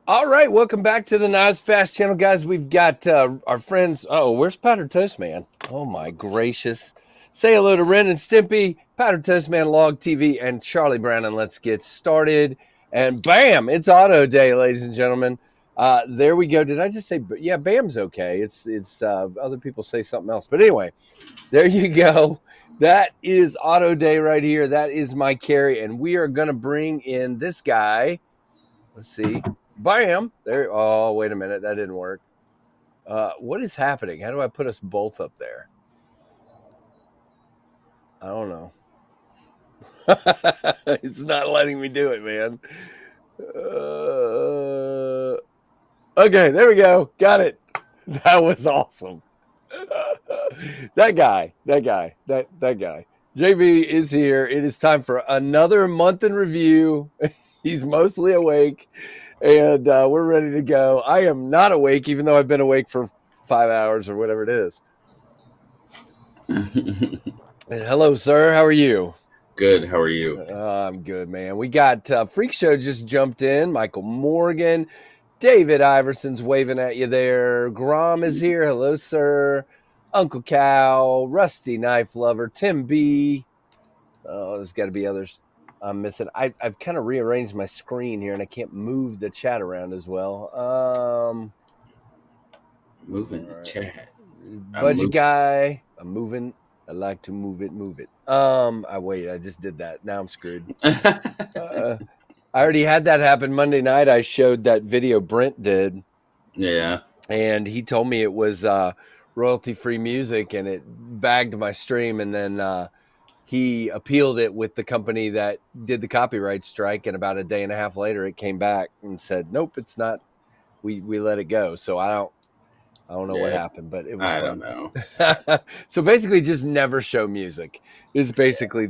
All right, welcome back to the KnivesFAST channel, guys. We've got our friends. Oh, where's Powdered Toast Man? Oh my gracious! Say hello to Ren and Stimpy, Powdered Toast Man, Log TV, and Charlie Brown, and let's get started. And bam, it's auto day, ladies and gentlemen. There we go. Did I just say? Yeah, bam's okay. It's other people say something else, but anyway, there you go. That is auto day right here. That is my carry, and we are gonna bring in this guy. Let's see. Bam! There. Oh, wait a minute. That didn't work. What is happening? How do I put us both up there? I don't know. It's not letting me do it, man. Okay, there we go. Got it. That was awesome. That guy. JB is here. It is time for another month in review. He's mostly awake. And we're ready to go. I am not awake, even though I've been awake for 5 hours or whatever it is. Hello, sir. How are you? Good. How are you? I'm good, man. We got Freak Show just jumped in. Michael Morgan. David Iverson's waving at you there. Grom is here. Hello, sir. Uncle Cow. Rusty Knife Lover. Tim B. Oh, there's got to be others I'm missing. I've kind of rearranged my screen here, and I can't move the chat around as well. Moving the chat. Budget guy. I'm moving. I like to move it. I just did that. Now I'm screwed. I already had that happen Monday night. I showed that video Brent did. Yeah. And he told me it was royalty-free music, and it bagged my stream, and then he appealed it with the company that did the copyright strike, and about a day and a half later, it came back and said, "Nope, it's not." We let it go. So I don't know what happened, but it was fun. Don't know. So basically, just never show music is basically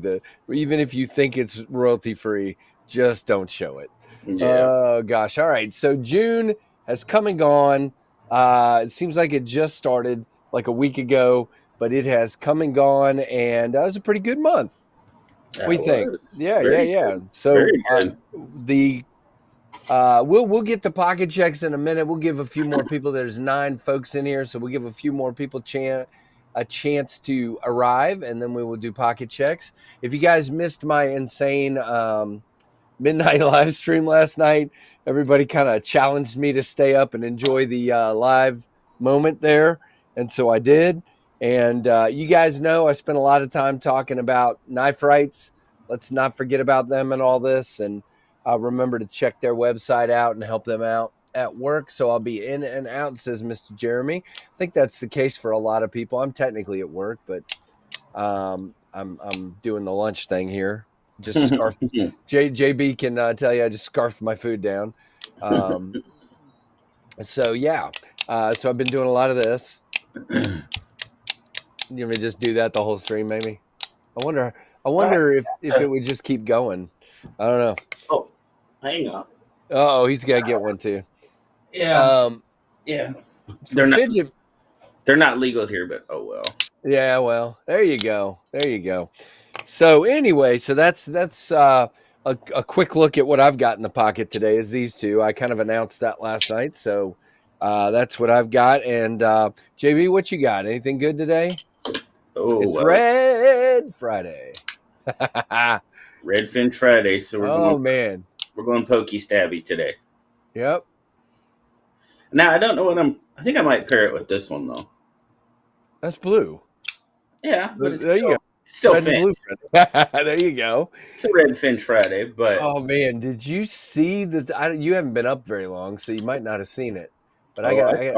even if you think it's royalty free, just don't show it. Yeah. Oh gosh! All right, so June has come and gone. It seems like it just started like a week ago. But it has come and gone, and that was a pretty good month. We think, yeah. So we'll get the pocket checks in a minute. We'll give a few more people. There's 9 folks in here, so we'll give a few more people a chance to arrive, and then we will do pocket checks. If you guys missed my insane midnight live stream last night, everybody kind of challenged me to stay up and enjoy the live moment there, and so I did. And you guys know I spent a lot of time talking about knife rights. Let's not forget about them and all this. And remember to check their website out and help them out at work. So I'll be in and out, says Mr. Jeremy. I think that's the case for a lot of people. I'm technically at work, but I'm doing the lunch thing here. Just scarf. JB can tell you I just scarfed my food down. So yeah. So I've been doing a lot of this. You want me to just do that the whole stream, maybe? I wonder if it would just keep going. I don't know. Oh, hang on. Oh, he's got to get one too. Yeah. Yeah. They're not legal here, but oh well. Yeah, well, there you go. So anyway, so that's a quick look at what I've got in the pocket today. Is these two? I kind of announced that last night, so that's what I've got. And JB, what you got? Anything good today? Oh, it's Red Friday. Redfin Friday. So we're going pokey stabby today. Yep. Now I don't know what I think I might pair it with this one though. That's blue. Yeah, but there you go. It's still Finch. There you go. It's a Redfin Friday, but oh man, did you see this? You haven't been up very long, so you might not have seen it. But I got it.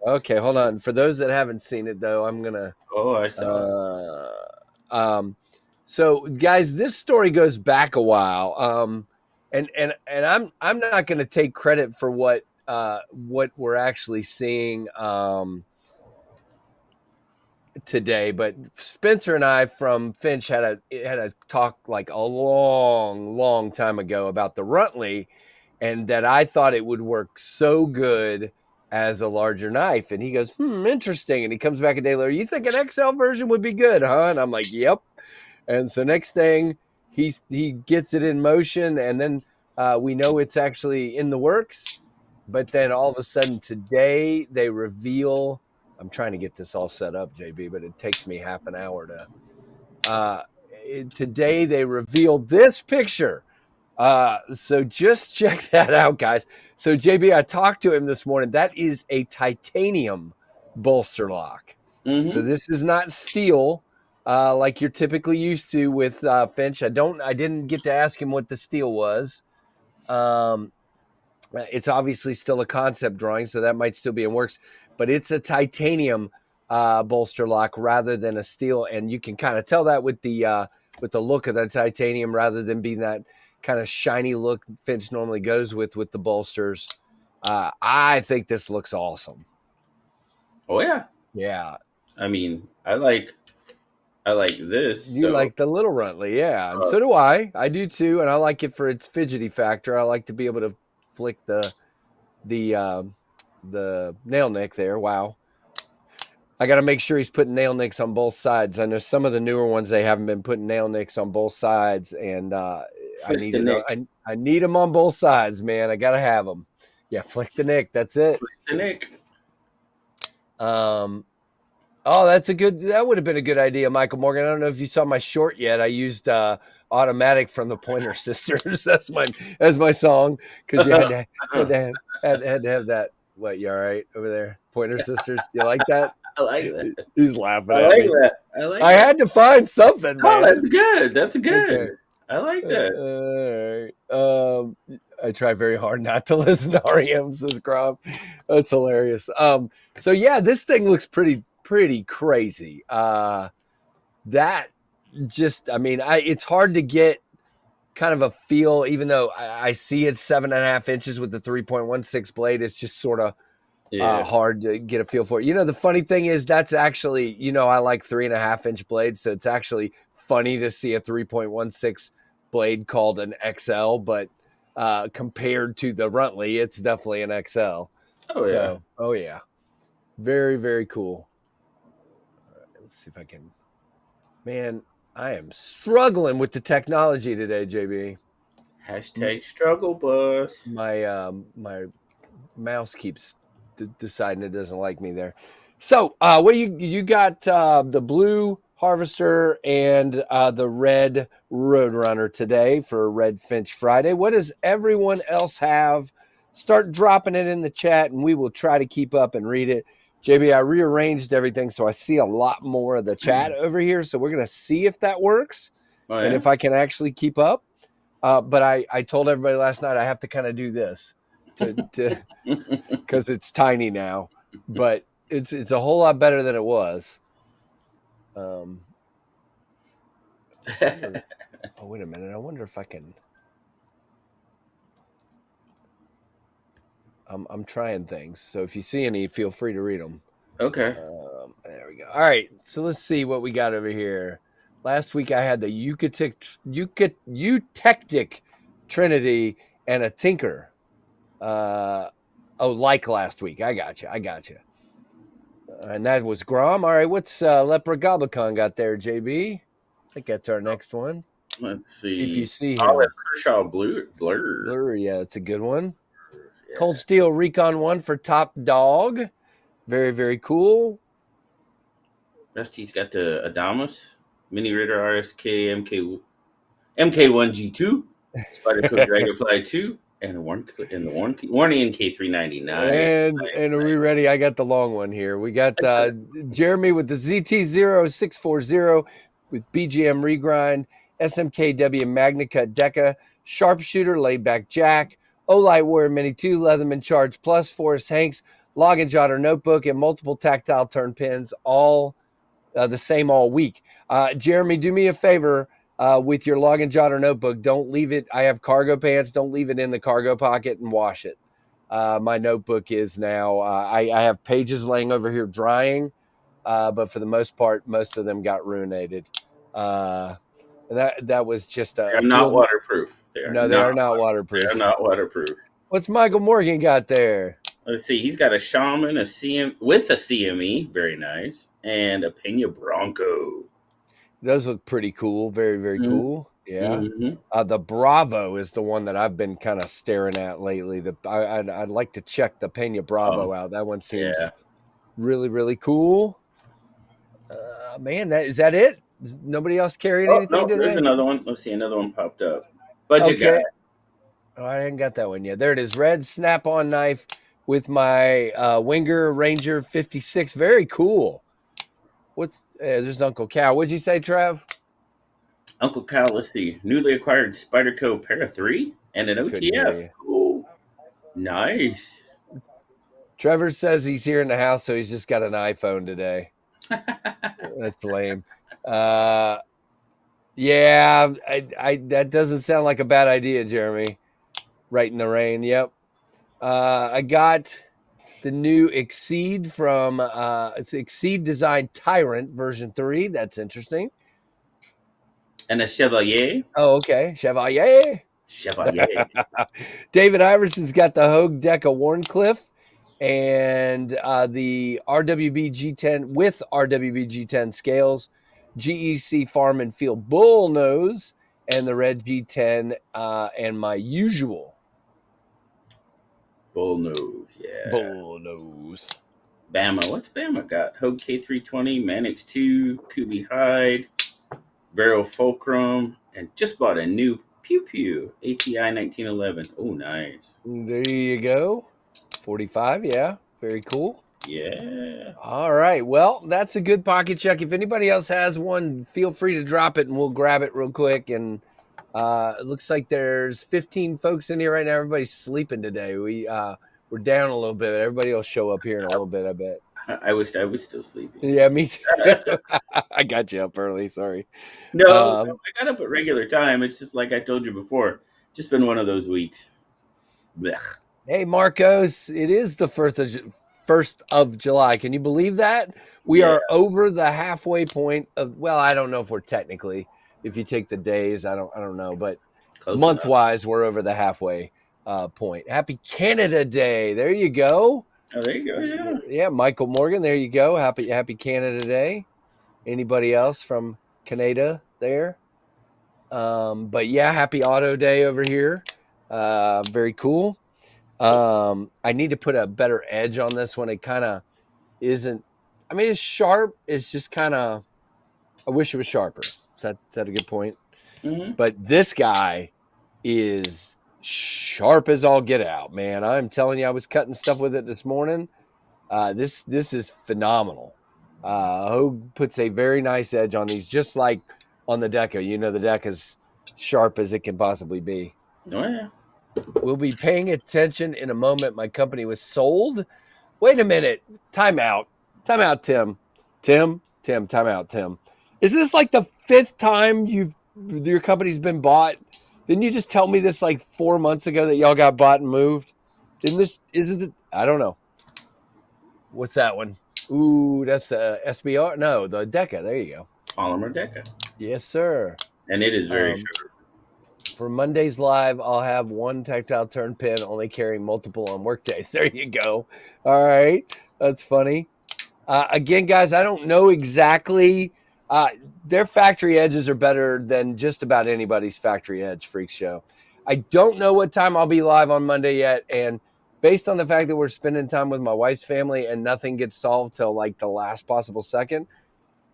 Okay, hold on. For those that haven't seen it, though, I'm gonna. Oh, I saw it. So, guys, this story goes back a while, And I'm not going to take credit for what we're actually seeing today, but Spencer and I from Finch had a talk like a long time ago about the Runtley, and that I thought it would work so good as a larger knife. And he goes, interesting. And he comes back a day later, you think an XL version would be good, huh? And I'm like, yep. And so next thing, he gets it in motion, and then we know it's actually in the works. But then all of a sudden today they reveal, I'm trying to get this all set up, JB, but it takes me half an hour to today they revealed this picture. So just check that out, guys. So JB, I talked to him this morning. That is a titanium bolster lock. Mm-hmm. So this is not steel like you're typically used to with Finch. I didn't get to ask him what the steel was. It's obviously still a concept drawing, so that might still be in works, but it's a titanium bolster lock rather than a steel. And you can kind of tell that with the look of the titanium rather than being that kind of shiny look Finch normally goes with the bolsters. I think this looks awesome. Oh yeah. Yeah. I mean, I like this. You like the little Runtley, yeah. And so do I. I do too, and I like it for its fidgety factor. I like to be able to flick the nail nick there. Wow. I got to make sure he's putting nail nicks on both sides. I know some of the newer ones, they haven't been putting nail nicks on both sides, and I need them on both sides, man. I got to have them. Yeah, flick the nick. That's it. Flick the nick. Oh, that would have been a good idea, Michael Morgan. I don't know if you saw my short yet. I used Automatic from the Pointer Sisters. That's my song, because you had to have that. What, you all right over there? Pointer Sisters. Do you like that? I like that. He's laughing at me. I had to find something, man. That's good. That's good. Okay. I like that. All right. I try very hard not to listen to REM, says Grob. That's hilarious. So yeah, this thing looks pretty crazy. It's hard to get kind of a feel, even though I see it's 7.5 inches with the 3.16 blade. It's just sort of hard to get a feel for it. The funny thing is that's actually, I like 3.5 inch blades. So it's actually funny to see a 3.16 blade called an XL, but compared to the Runtley, it's definitely an XL. Oh yeah. Very, very cool. All right, let's see if I can. Man, I am struggling with the technology today, JB. Hashtag struggle bus. My mouse keeps deciding it doesn't like me there. So, what you got? The blue Harvester and the red Roadrunner today for Red Finch Friday. What does everyone else have? Start dropping it in the chat, and we will try to keep up and read it. JB, I rearranged everything, so I see a lot more of the chat over here. So we're going to see if that works and if I can actually keep up. But I told everybody last night I have to kind of do this because it's tiny now. But it's a whole lot better than it was. Oh, wait a minute. I wonder if I can. I'm trying things, so if you see any, feel free to read them. Okay. There we go. All right, so let's see what we got over here. Last week I had the Eutectic Trinity and a Tinker. Like last week. I got you. And that was Grom. All right, what's Lepra Goblicon got there, JB? I think that's our next one. Let's see. See if you see him. Kershaw Blur. Yeah, that's a good one. Yeah. Cold Steel Recon 1 for Top Dog. Very, very cool. Rusty's got the Adamas, Mini Ritter RSK MK1G2, Spider Cook Dragonfly 2, and the Warning K399. And are we ready? I got the long one here. We got Jeremy with the ZT0640 with BGM Regrind, SMKW Magnacut Deca, Sharpshooter Laidback Jack, Olight Warrior Mini 2, Leatherman Charge Plus, Forrest Hanks, Log and Jotter Notebook, and multiple tactile turn pins, all the same all week. Jeremy, do me a favor. with your log and jotter notebook. Don't leave it. I have cargo pants. Don't leave it in the cargo pocket and wash it. My notebook is now, I have pages laying over here drying, but for the most part, most of them got ruinated. And that was just They are a not field. waterproof. They are No, they not. are not They are waterproof. not waterproof. What's Michael Morgan got there? Let's see. He's got a shaman, a CM with a CME, very nice, and a Pena Bronco. Those look pretty cool. Very, very cool. Yeah. Mm-hmm. The Bravo is the one that I've been kind of staring at lately. I'd like to check the Pena Bravo Oh, out. That one seems yeah. really, really cool. Man, is that it? Is nobody else carrying Oh anything no, there's today? another one. Let's see, another one popped up. Budget guy. Okay. Oh, I haven't got that one yet. There it is. Red snap-on knife with my Winger Ranger 56. Very cool. There's Uncle Cal. What'd you say, Trev? Uncle Cal. Let's see. Newly acquired Spyderco Para 3 and an Couldn't hear OTF. you. Cool. Nice. Trevor says he's here in the house, so he's just got an iPhone today. That's lame. Yeah, I that doesn't sound like a bad idea, Jeremy. Right in the rain. Yep. I got the new Exceed from it's Exceed Design Tyrant version 3. That's interesting. And a Chevalier. Oh, okay. Chevalier. Chevalier. David Iverson's got the Hogue Deca Warncliffe and the RWB G10 with RWB G10 scales, GEC Farm and Field Bull Nose, and the red G10 and my usual Bull nose. Yeah. Bull Nose. Bama. What's Bama got? Hogue K320, Mannix 2, Kubi Hide, Vero Fulcrum, and just bought a new Pew Pew ATI 1911. Oh, nice. There you go. 45, yeah. Very cool. Yeah. All right. Well, that's a good pocket check. If anybody else has one, feel free to drop it and we'll grab it real quick. And it looks like there's 15 folks in here right now. Everybody's sleeping today. We're down a little bit. Everybody will show up here in a little bit, I bet. I wished I was still sleeping. Yeah, me too. I got you up early. Sorry. No, I got up at regular time. It's just like I told you before. Just been one of those weeks. Blech. Hey, Marcos, it is the 1st of July. Can you believe that? We Yeah. are over the halfway point of, well, I don't know if we're technically, if you take the days, I don't know, but Close month enough. wise, we're over the halfway point. Happy Canada Day. There you go. Oh, there you go. Yeah. Yeah, Michael Morgan, there you go. Happy Canada Day. Anybody else from Canada there? But yeah, happy Auto Day over here. Very cool. I need to put a better edge on this one. It kind of isn't. I mean, it's sharp. It's just kind of. I wish it was sharper. Is that a good point? Mm-hmm. But this guy is sharp as all get out, man. I'm telling you, I was cutting stuff with it this morning. This is phenomenal. Hogue puts a very nice edge on these, just like on the Deca. You know, the Deca is sharp as it can possibly be. Oh, yeah. We'll be paying attention in a moment. My company was sold. Wait a minute. Time out, Tim. Time out, Tim. Is this like the 5th time your company's been bought? Didn't you just tell me this like 4 months ago that y'all got bought and moved? Isn't it? I don't know. What's that one? Ooh, that's the SBR. No, the Deca. There you go. Polymer Deca. Yes, sir. And it is very sharp. For Monday's live, I'll have one tactile turn pin, only carrying multiple on work days. There you go. All right. That's funny. Again, guys, I don't know exactly. Their factory edges are better than just about anybody's factory edge freak show. I don't know what time I'll be live on Monday yet. And based on the fact that we're spending time with my wife's family and nothing gets solved till like the last possible second,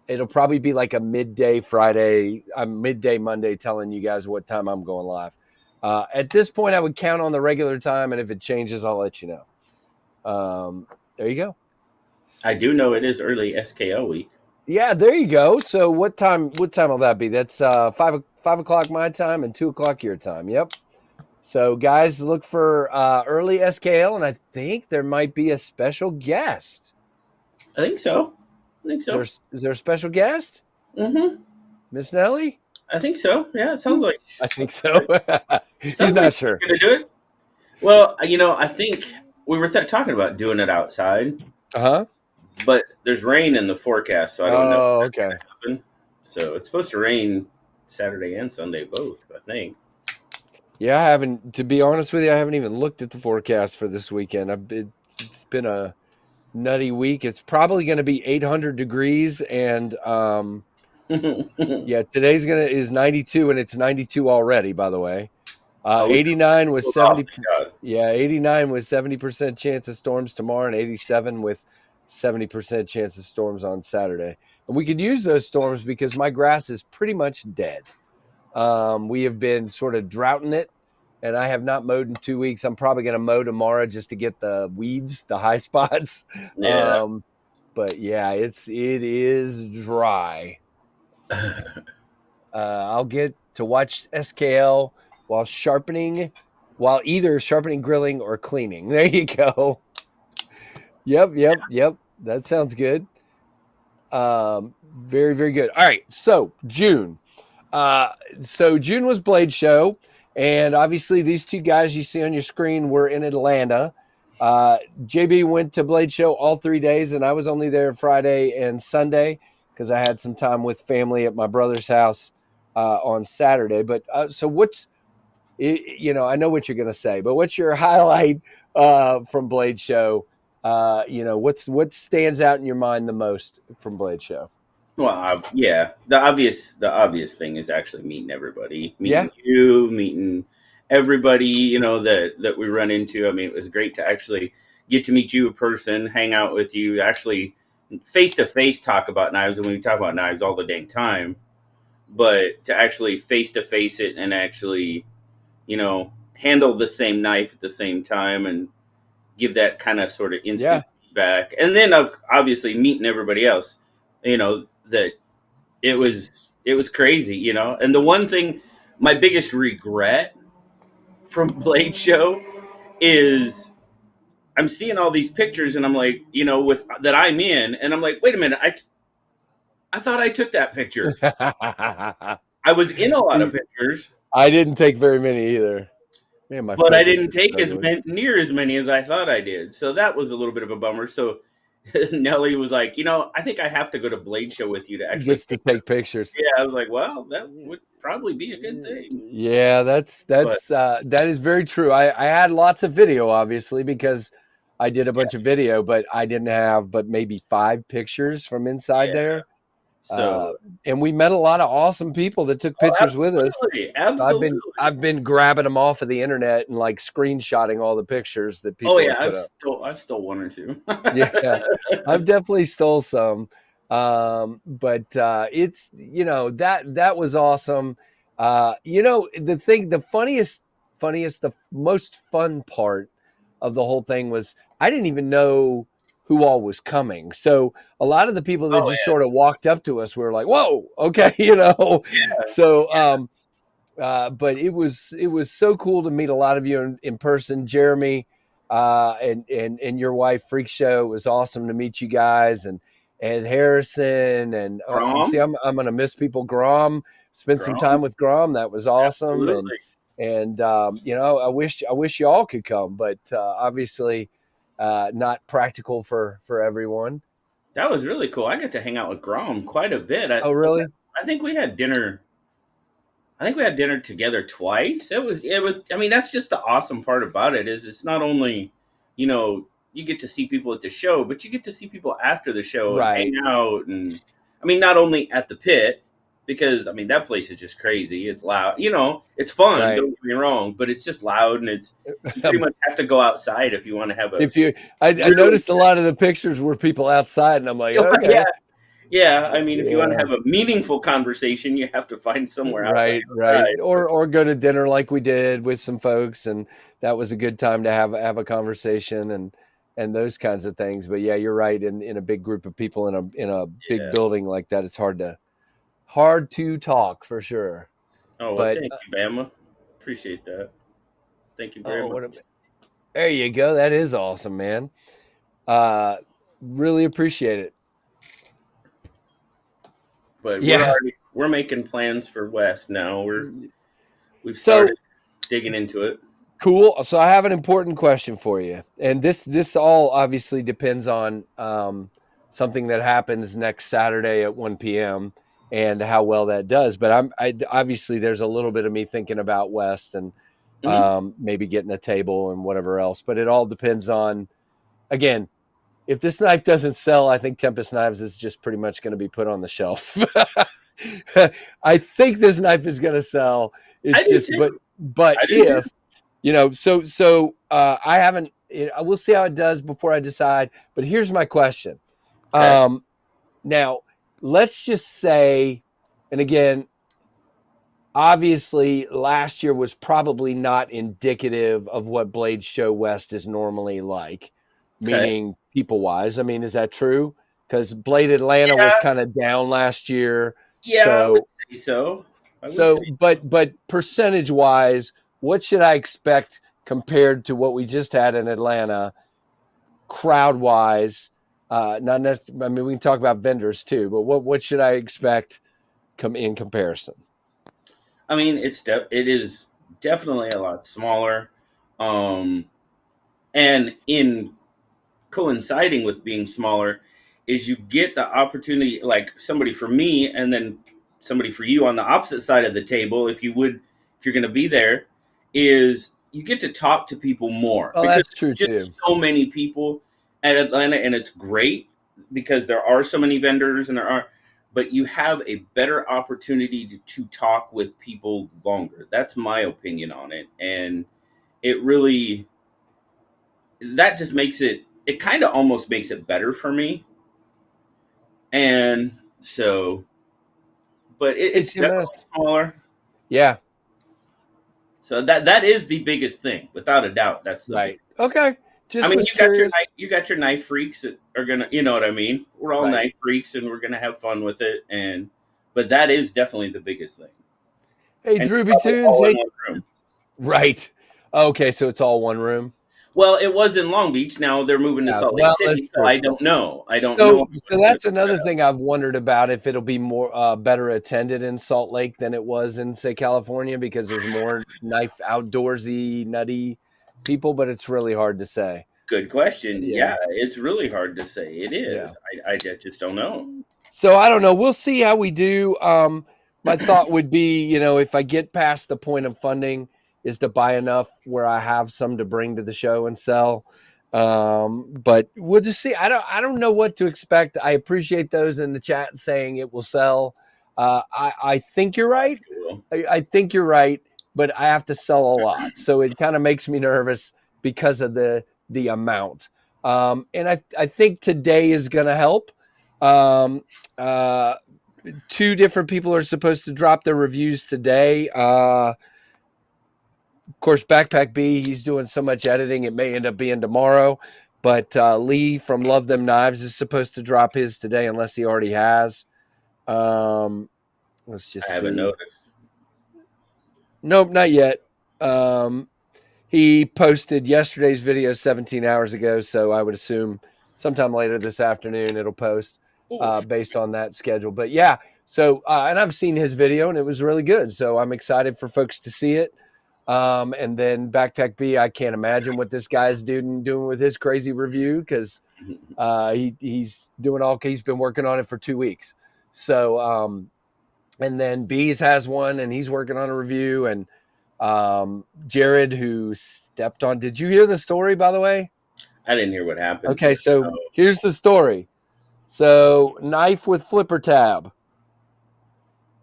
it'll probably be like a midday Friday, a midday Monday telling you guys what time I'm going live. At this point, I would count on the regular time, and if it changes, I'll let you know. There you go. I do know it is early SKL week. Yeah, there you go. So what time will that be? That's 5 o'clock my time and 2 o'clock your time. Yep. So guys, look for early SKL, and I think there might be a special guest. I think so. Is there a special guest? Mm-hmm. Miss Nellie? I think so. Yeah, it sounds like I think so. He's sounds like not she's sure. gonna do it. Well, I think we were talking about doing it outside, Uh-huh. but there's rain in the forecast, so I don't know if Oh, that's okay. gonna happen. So it's supposed to rain Saturday and Sunday both, I think. Yeah, I haven't, to be honest with you, I haven't even looked at the forecast for this weekend. It's been a nutty week. It's probably going to be 800 degrees and Oh, yeah, today's going to is 92 and it's 92 already, by the way. we 89 was cooled off, 70 thank God. yeah, 89 was 70% chance of storms tomorrow and 87 with 70% chance of storms on Saturday. And we could use those storms because my grass is pretty much dead. We have been sort of droughting it, and I have not mowed in 2 weeks. I'm probably going to mow tomorrow just to get the weeds, the high spots. Yeah. Um, but yeah, it is dry. I'll get to watch SKL while while either sharpening, grilling, or cleaning. There you go. Yep. That sounds good. Very, very good. All right, so June. Uh, so June was Blade Show, and obviously these two guys you see on your screen were in Atlanta. JB went to Blade Show all 3 days, and I was only there Friday and Sunday because I had some time with family at my brother's house on Saturday. But so I know what you're going to say, but what's your highlight from Blade Show? What stands out in your mind the most from Blade Show? Well, yeah, the obvious thing is actually meeting everybody, Yeah, meeting you, meeting everybody, that we run into. I mean, it was great to actually get to meet you in person, hang out with you, actually face to face talk about knives. And we talk about knives all the dang time, but to actually face to face it and actually, handle the same knife at the same time and give that kind of sort of yeah, instant feedback, and then obviously meeting everybody else, that it was crazy, And the one thing, my biggest regret from Blade Show is I'm seeing all these pictures and I'm like, with that I'm in, and I'm like, wait a minute, I thought I took that picture. I was in a lot of pictures, I didn't take very many either. Man, my but I focus didn't is take struggling. near as many as I thought I did. So that was a little bit of a bummer. So Nelly was like, I think I have to go to Blade Show with you to actually Just to take. take pictures. Yeah, I was like, well, that would probably be a good thing. Yeah, But that is very true. I had lots of video, obviously, because I did a yeah, bunch of video, but I didn't have but maybe 5 pictures from inside yeah. there. Uh, So, and we met a lot of awesome people that took oh, pictures with us. absolutely, So absolutely. I've been grabbing them off of the internet and like screenshotting all the pictures that Oh people yeah, have put up. I've stole one or two. Yeah, I've definitely stole some. But it's that was awesome. The funniest, the most fun part of the whole thing was I didn't even know who all was coming. So a lot of the people that Oh just sort of walked up to us were like, "Whoa, okay," you know. yeah, So but it was so cool to meet a lot of you in person, Jeremy, and your wife, Freak Show. It was awesome to meet you guys, and Ed Harrison, and Grom, I'm gonna miss people. Grom, spent some Grom, time with Grom. That was awesome, and absolutely. and I wish you all could come, but obviously not practical for everyone. That was really cool. I got to hang out with Grom quite a bit. Oh, really? I think we had dinner. I think we had dinner together twice. It was. I mean, that's just the awesome part about it is it's not only, you get to see people at the show, but you get to see people after the show and hang Right, out. And I mean, not only at the pit, because I mean that place is just crazy. It's loud. It's fun. right. Don't get me wrong, but it's just loud and you pretty much have to go outside if you want to have a If you, I really noticed a lot of the pictures were people outside, and I'm like, yeah. okay, Yeah, I mean, if you want to yeah, have a meaningful conversation, you have to find somewhere right, outside. or go to dinner like we did with some folks, and that was a good time to have a conversation and those kinds of things. But yeah, you're right. In a big group of people in a big Yeah. building like that, it's hard to talk for sure. Oh well, But thank you, Bama. Appreciate that. Thank you very oh, much. there you go. That is awesome, man. Really appreciate it. But we're Yeah, already making plans for West now. We've So started digging into it. cool. So I have an important question for you, and this all obviously depends on something that happens next Saturday at 1 p.m. and how well that does. But I obviously there's a little bit of me thinking about West and Hmm. maybe getting a table and whatever else. But it all depends on, again, if this knife doesn't sell, I think Tempest Knives is just pretty much going to be put on the shelf. I think this knife is going to sell. I It's do just, too. but I do too. if I haven't. We'll see how it does before I decide. But here's my question. Okay. Now, let's just say, and again, obviously, last year was probably not indicative of what Blade Show West is normally like, Okay. meaning people wise. I mean, is that true? Because Blade Atlanta Yeah. was kind of down last year. Yeah, I would So, say so. I would say so, but percentage wise, what should I expect compared to what we just had in Atlanta, crowd wise? Not necessarily. I mean, we can talk about vendors too, but what should I expect in comparison? I mean, it is definitely a lot smaller, um, and in coinciding with being smaller, is you get the opportunity, like somebody for me, and then somebody for you on the opposite side of the table, if you're going to be there, is you get to talk to people more Oh, because that's true there's too. just so many people at Atlanta, and it's great because there are so many vendors and but you have a better opportunity to talk with people longer. That's my opinion on it, and it really, that just makes it kind of almost makes it better for me. And so, but it's definitely HMS. smaller. Yeah. So that is the biggest thing, without a doubt. That's the Right. biggest. Okay. I Just mean, was curious. you got your knife freaks that are gonna, you know what I mean. We're all Right. knife freaks, and we're gonna have fun with it. And but that is definitely the biggest thing, Hey, and it's Drooby probably Tunes. all in Hey. one room. Right. Okay, so it's all one room. Well, it was in Long Beach. Now they're moving to Yeah. Salt Lake Well, that's City, so true. I don't know. I don't know So, how so it's gonna that's be spread another out. thing I've wondered about, if it'll be more better attended in Salt Lake than it was in, say, California, because there's more knife outdoorsy, nutty people. But it's really hard to say. Good question. Yeah. Yeah, it's really hard to say. It Yeah. is. I just don't know. So I don't know. We'll see how we do. My thought would be, if I get past the point of funding, is to buy enough where I have some to bring to the show and sell. But we'll just see. I don't know what to expect. I appreciate those in the chat saying it will sell. I think you're right. Well, I think you're right, but I have to sell a lot, so it kind of makes me nervous because of the amount. And I think today is going to help. Um, uh, Two different people are supposed to drop their reviews today. Of course, Backpack B, he's doing so much editing, it may end up being tomorrow. But Lee from Love Them Knives is supposed to drop his today, unless he already has. Let's I just haven't see. noticed. Nope, not yet. Um, he posted yesterday's video 17 hours ago, so I would assume sometime later this afternoon it'll post Oh, based on that schedule. But yeah, so and I've seen his video and it was really good, so I'm excited for folks to see it. And then Backpack B, I can't imagine what this guy's doing with his crazy review, because he's doing he's been working on it for 2 weeks. So and then Bees has one and he's working on a review, and Jared, who stepped on. Did you hear the story, by the way? I didn't hear what happened. Okay, so Oh, here's the story. So knife with flipper tab.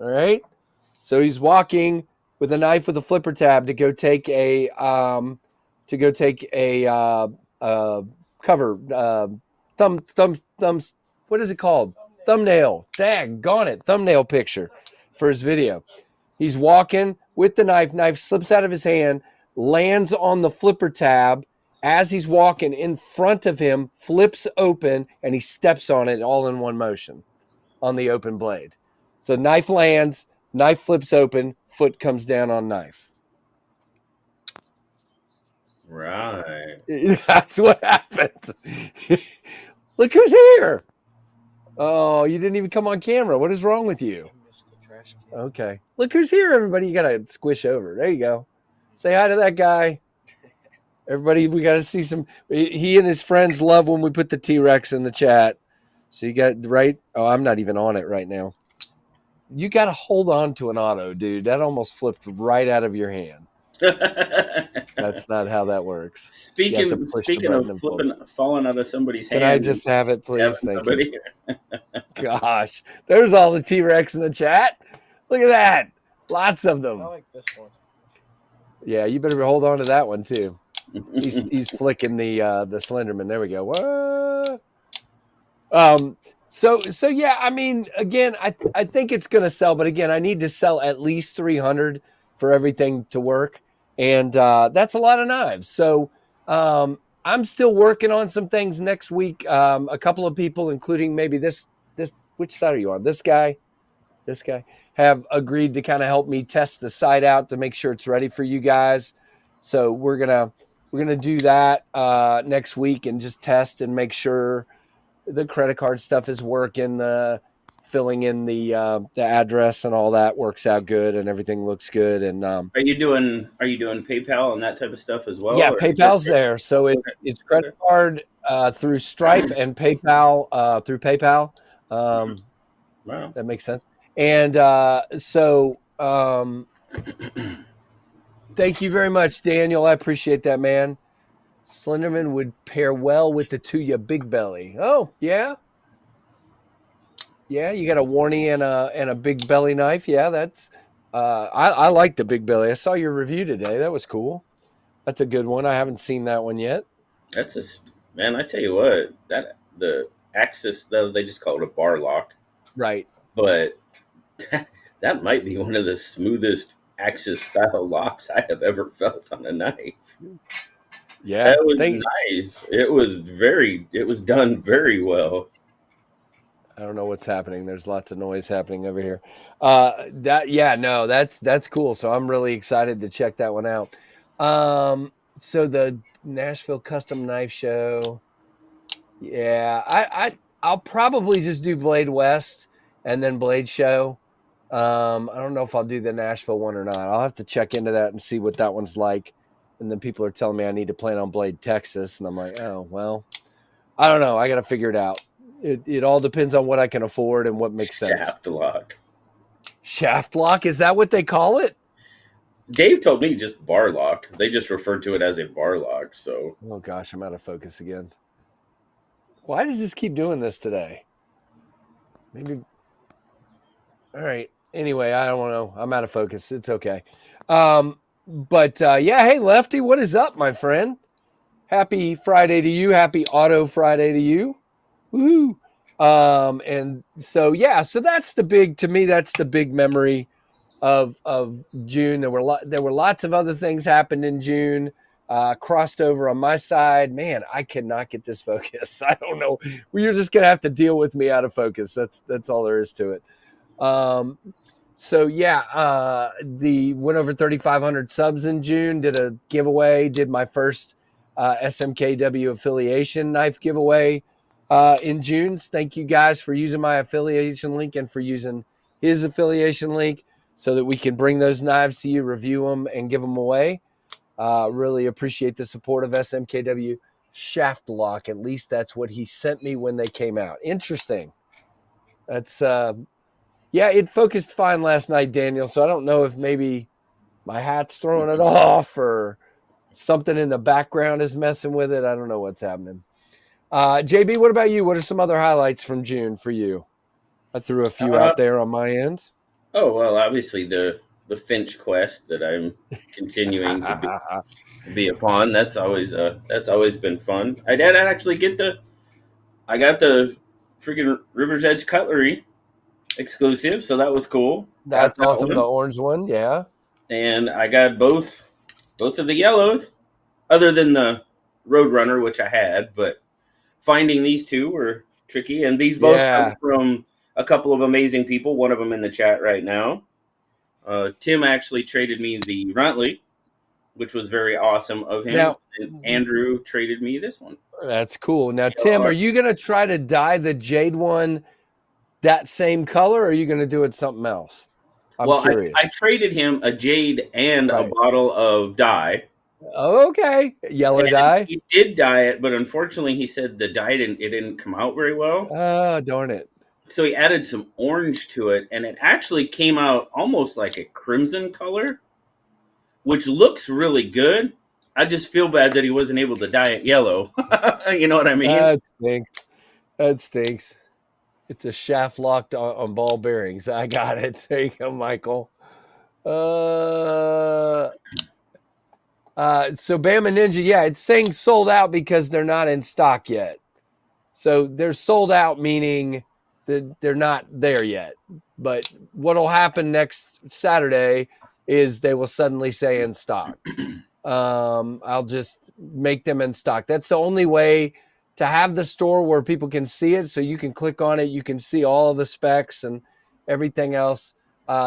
All right. So he's walking with a knife with a flipper tab to go take a cover thumb. What is it called? Thumbnail. Daggone it! Thumbnail picture for his video. He's walking with the knife. Knife slips out of his hand, lands on the flipper tab as he's walking in front of him, flips open, and he steps on it all in one motion on the open blade. So knife lands, knife flips open, foot comes down on knife. right. That's what happens. Look who's here. Oh, you didn't even come on camera. What is wrong with you? Okay. Look who's here, everybody. You got to squish over. There you go. Say hi to that guy. Everybody, we got to see some. He and his friends love when we put the T-Rex in the chat. So you got, right? Oh, I'm not even on it right now. You got to hold on to an auto, dude. That almost flipped right out of your hand. That's not how that works. You have to push the Speaking button of and pull. flipping, falling out of somebody's Can I hand, just have it, please? having Thank somebody. you. Gosh, there's all the T-Rex in the chat. Look at that. Lots of them. I like this one. Yeah, you better hold on to that one too. He's flicking the Slenderman. There we go. What? So yeah, I mean, again, I think it's gonna sell, but again, I need to sell at least 300 for everything to work, and that's a lot of knives. So I'm still working on some things next week. A couple of people, including maybe this. Which side are you on? This guy have agreed to kind of help me test the site out to make sure it's ready for you guys. So we're gonna do that next week and just test and make sure the credit card stuff is working, the filling in the address and all that works out good and everything looks good. And Are you doing PayPal and that type of stuff as well? yeah, Or PayPal's there, so it's credit card through Stripe and PayPal through PayPal. Wow. That makes sense. And thank you very much, Daniel. I appreciate that, man. Slenderman would pair well with the Tuya Big Belly. Oh, yeah. Yeah, you got a warning and a big belly knife. Yeah, that's I like the big belly. I saw your review today. That was cool. That's a good one. I haven't seen that one yet. That's man. I tell you what, that the Axis, they just call it a bar lock, Right. but that might be one of the smoothest Axis style locks I have ever felt on a knife. Yeah, that was nice. It was done very well. I don't know what's happening. There's lots of noise happening over here. That's cool. So I'm really excited to check that one out. So the Nashville Custom Knife Show. Yeah, I'll probably just do Blade West and then Blade Show. I don't know if I'll do the Nashville one or not. I'll have to check into that and see what that one's like. And then people are telling me I need to plan on Blade Texas, and I'm like, oh well, I don't know. I got to figure it out. It all depends on what I can afford and what makes sense. Shaft lock. Shaft lock, is that what they call it? Dave told me just bar lock. They just refer to it as a bar lock. So. Oh gosh, I'm out of focus again. Why does this keep doing this today? Maybe. All right. Anyway, I don't know. I'm out of focus. It's okay. But yeah, hey Lefty, what is up, my friend? Happy Friday to you. Happy Auto Friday to you. Woohoo. And so yeah, so that's the big, to me, that's the big memory of June. There were lots of other things happened in June. Crossed over on my side. Man, I cannot get this focus. I don't know. You're just gonna have to deal with me out of focus. That's all there is to it. So yeah, the went over 3,500 subs in June. Did a giveaway. Did my first SMKW affiliation knife giveaway in June. Thank you guys for using my affiliation link and for using his affiliation link so that we can bring those knives to you, review them, and give them away. Really appreciate the support of SMKW Shaft Lock. At least that's what he sent me when they came out. Interesting. That's yeah, it focused fine last night, Daniel. So I don't know if maybe my hat's throwing it off or something in the background is messing with it. I don't know what's happening. JB, what about you? What are some other highlights from June for you? I threw a few out there on my end. Oh well, obviously the Finch quest that I'm continuing to be upon. That's always been fun. I did actually I got the freaking River's Edge cutlery exclusive, so that was cool. That's awesome. The orange one, yeah. And I got both of the yellows, other than the Roadrunner, which I had, but finding these two were tricky. And these both come from a couple of amazing people. One of them in the chat right now. Tim actually traded me the Ratliff, which was very awesome of him. Now, and Andrew traded me this one. That's cool. Now, Tim, are you going to try to dye the Jade one that same color, or are you going to do it something else? I'm Well, curious. I traded him a jade and a Right. bottle of dye. Okay. Yellow And dye. he did dye it, but unfortunately, he said the dye didn't come out very well. Oh, darn it. So he added some orange to it, and it actually came out almost like a crimson color, which looks really good. I just feel bad that he wasn't able to dye it yellow. You know what I mean? That stinks. That stinks. It's a shaft locked on ball bearings. I got it. There you go, Michael. Uh, so Bama Ninja, yeah, it's saying sold out because they're not in stock yet. So they're sold out, meaning that they're not there yet. But what'll happen next Saturday is they will suddenly say in stock. I'll just make them in stock. That's the only way to have the store where people can see it. So you can click on it, you can see all of the specs and everything else.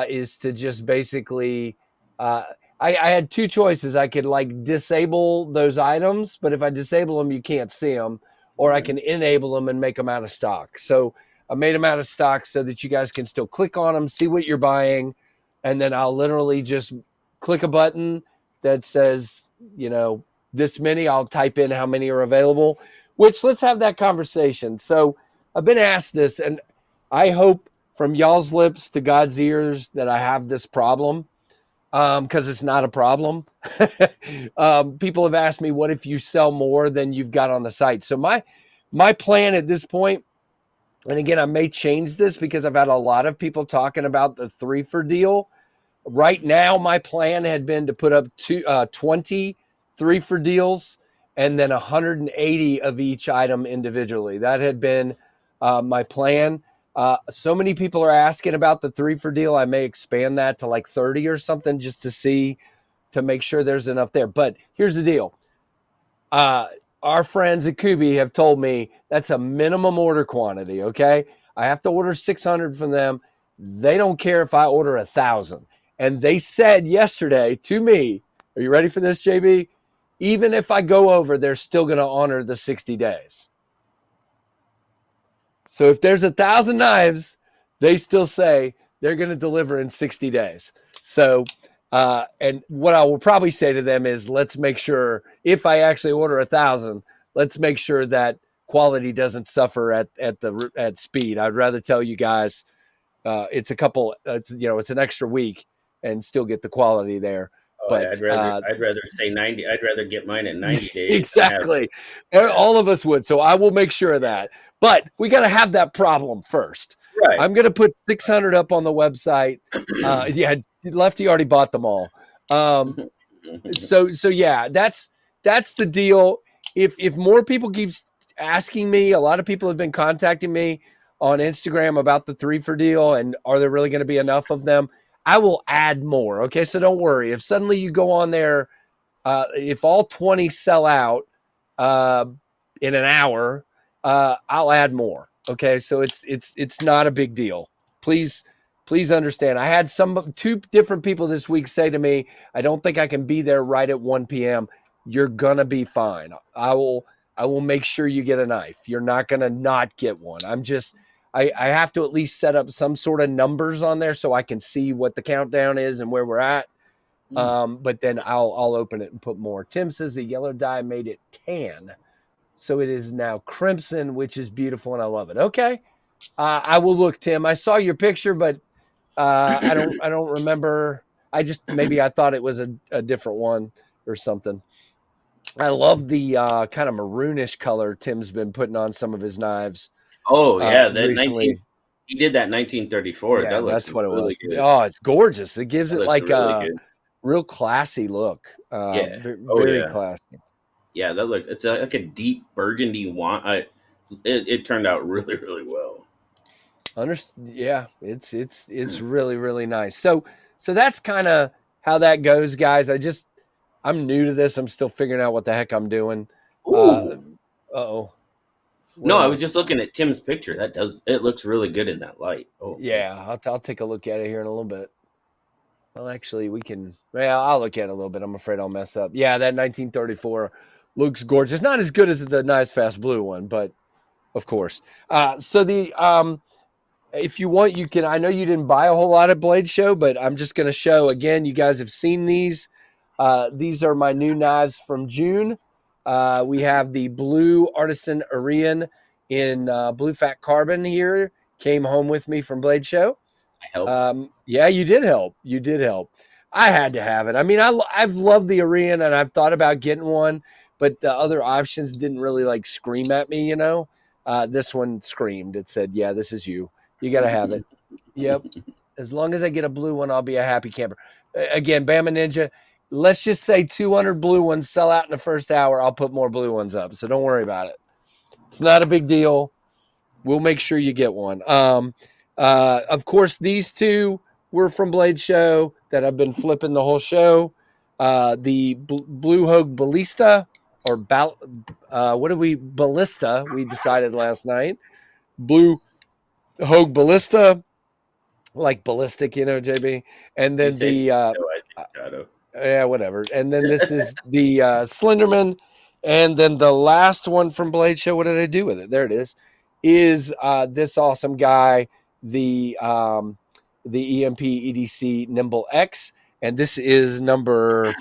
Is to just basically, I had two choices. I could like disable those items, but if I disable them, you can't see them, or I can enable them and make them out of stock. So I made them out of stock so that you guys can still click on them, see what you're buying, and then I'll literally just click a button that says, this many. I'll type in how many are available, which let's have that conversation. So I've been asked this, and I hope from y'all's lips to God's ears that I have this problem, because it's not a problem. People have asked me, what if you sell more than you've got on the site? So my plan at this point, and again, I may change this because I've had a lot of people talking about the 3 for deal. Right now, my plan had been to put up 20 3 for deals and then 180 of each item individually. That had been my plan. So many people are asking about the 3 for deal. I may expand that to like 30 or something just to make sure there's enough there. But here's the deal. Our friends at Kubi have told me that's a minimum order quantity, okay? I have to order 600 from them. They don't care if I order 1,000. And they said yesterday to me, are you ready for this, JB? Even if I go over, they're still going to honor the 60 days. So if there's 1,000 knives, they still say they're going to deliver in 60 days. So, and what I will probably say to them is, let's make sure if I actually order 1,000, let's make sure that quality doesn't suffer at speed. I'd rather tell you guys it's it's an extra week and still get the quality there. Oh, But I'd rather say 90. I'd rather get mine at 90 days. exactly, all of us would. So I will make sure of that. But we got to have that problem first. Right. I'm going to put 600 up on the website. Yeah, Lefty already bought them all. So yeah, that's the deal. If more people keep asking me, a lot of people have been contacting me on Instagram about the 3 for deal and are there really going to be enough of them? I will add more. Okay, so don't worry. If suddenly you go on there, if all 20 sell out in an hour, I'll add more. Okay, so it's not a big deal. Please understand. I had two different people this week say to me, I don't think I can be there right at 1 p.m. You're gonna be fine. I will make sure you get a knife. You're not gonna not get one. I have to at least set up some sort of numbers on there so I can see what the countdown is and where we're at. But then I'll open it and put more. Tim says the yellow dye made it tan, so it is now crimson, which is beautiful and I love it. Okay, I will look, Tim. I saw your picture, but I don't remember. Maybe I thought it was a different one or something. I love the kind of maroonish color Tim's been putting on some of his knives. Oh yeah, that 19. Recently. He did that 1934. Yeah, That looks that's what it really was. good. Oh, it's gorgeous. It gives That it looks like really a good. real classy look. Yeah. Oh Very yeah. classy. Yeah, it's like a deep burgundy wine. It turned out really really well. Yeah, it's really really nice. So that's kind of how that goes, guys. I'm new to this. I'm still figuring out what the heck I'm doing. Ooh. Oh, No, I was just looking at Tim's picture. It looks really good in that light. Oh. Yeah, I'll take a look at it here in a little bit. Well, actually, I'll look at it a little bit. I'm afraid I'll mess up. Yeah, that 1934 looks gorgeous. Not as good as the KnivesFAST blue one, but of course. So the if you want, you can. I know you didn't buy a whole lot at Blade Show, but I'm just going to show again. You guys have seen these. These are my new knives from June. We have the blue Artisan Arian in blue fat carbon here. Came home with me from Blade Show. I helped. Yeah, you did help. You did help. I had to have it. I mean, I've loved the Arian and I've thought about getting one, but the other options didn't really like scream at me. This one screamed. It said, "Yeah, this is you. You got to have it." Yep. As long as I get a blue one, I'll be a happy camper. Again, Bama Ninja. Let's just say 200 blue ones sell out in the first hour. I'll put more blue ones up, so don't worry about it. It's not a big deal. We'll make sure you get one. Of course, these two were from Blade Show that I've been flipping the whole show. The Blue Hogue Ballista, or Ballista, we decided last night. Blue Hogue Ballista, like ballistic, JB. And You then say the no, I say shadow. yeah, whatever. And then this is the Slenderman. And then the last one from Blade Show, what did I do with it? There it is this awesome guy, the EMP EDC Nimble X. And this is number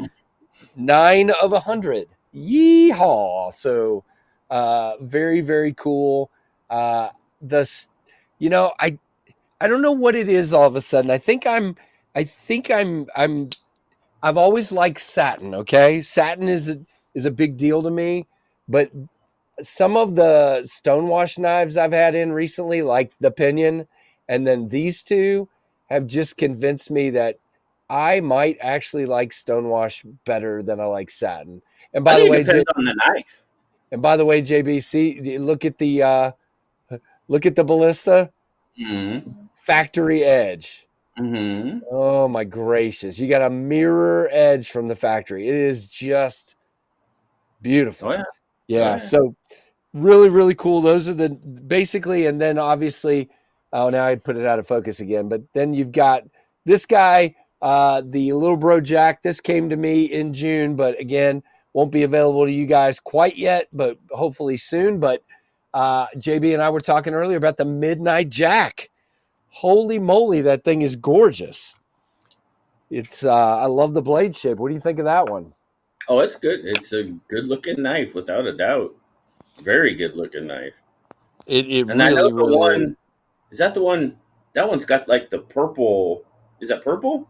9 of 100. Yeehaw. So very, very cool. This, I don't know what it is all of a sudden. I've always liked satin. Okay, satin is a big deal to me, but some of the stonewash knives I've had in recently, like the Pinion, and then these two, have just convinced me that I might actually like stonewash better than I like satin. And I by the think it way, depends on the knife. JBC, look at the Ballista Mm-hmm. factory edge. Mm-hmm. Oh my gracious. You got a mirror edge from the factory. It is just Oh beautiful. yeah. Oh Yeah. yeah. So really, really cool. Those are the basically, and then obviously, oh, now I put it out of focus again, but then you've got this guy, the Little Bro Jack. This came to me in June, but again, won't be available to you guys quite yet, but hopefully soon. But JB and I were talking earlier about the Midnight Jack. Holy moly, that thing is gorgeous. It's I love the blade shape. What do you think of that one? Oh, it's good. It's a good looking knife, without a doubt. Very good looking knife. It And I know really, the really is. one. Is that the one? That one's got like the purple. Is that purple?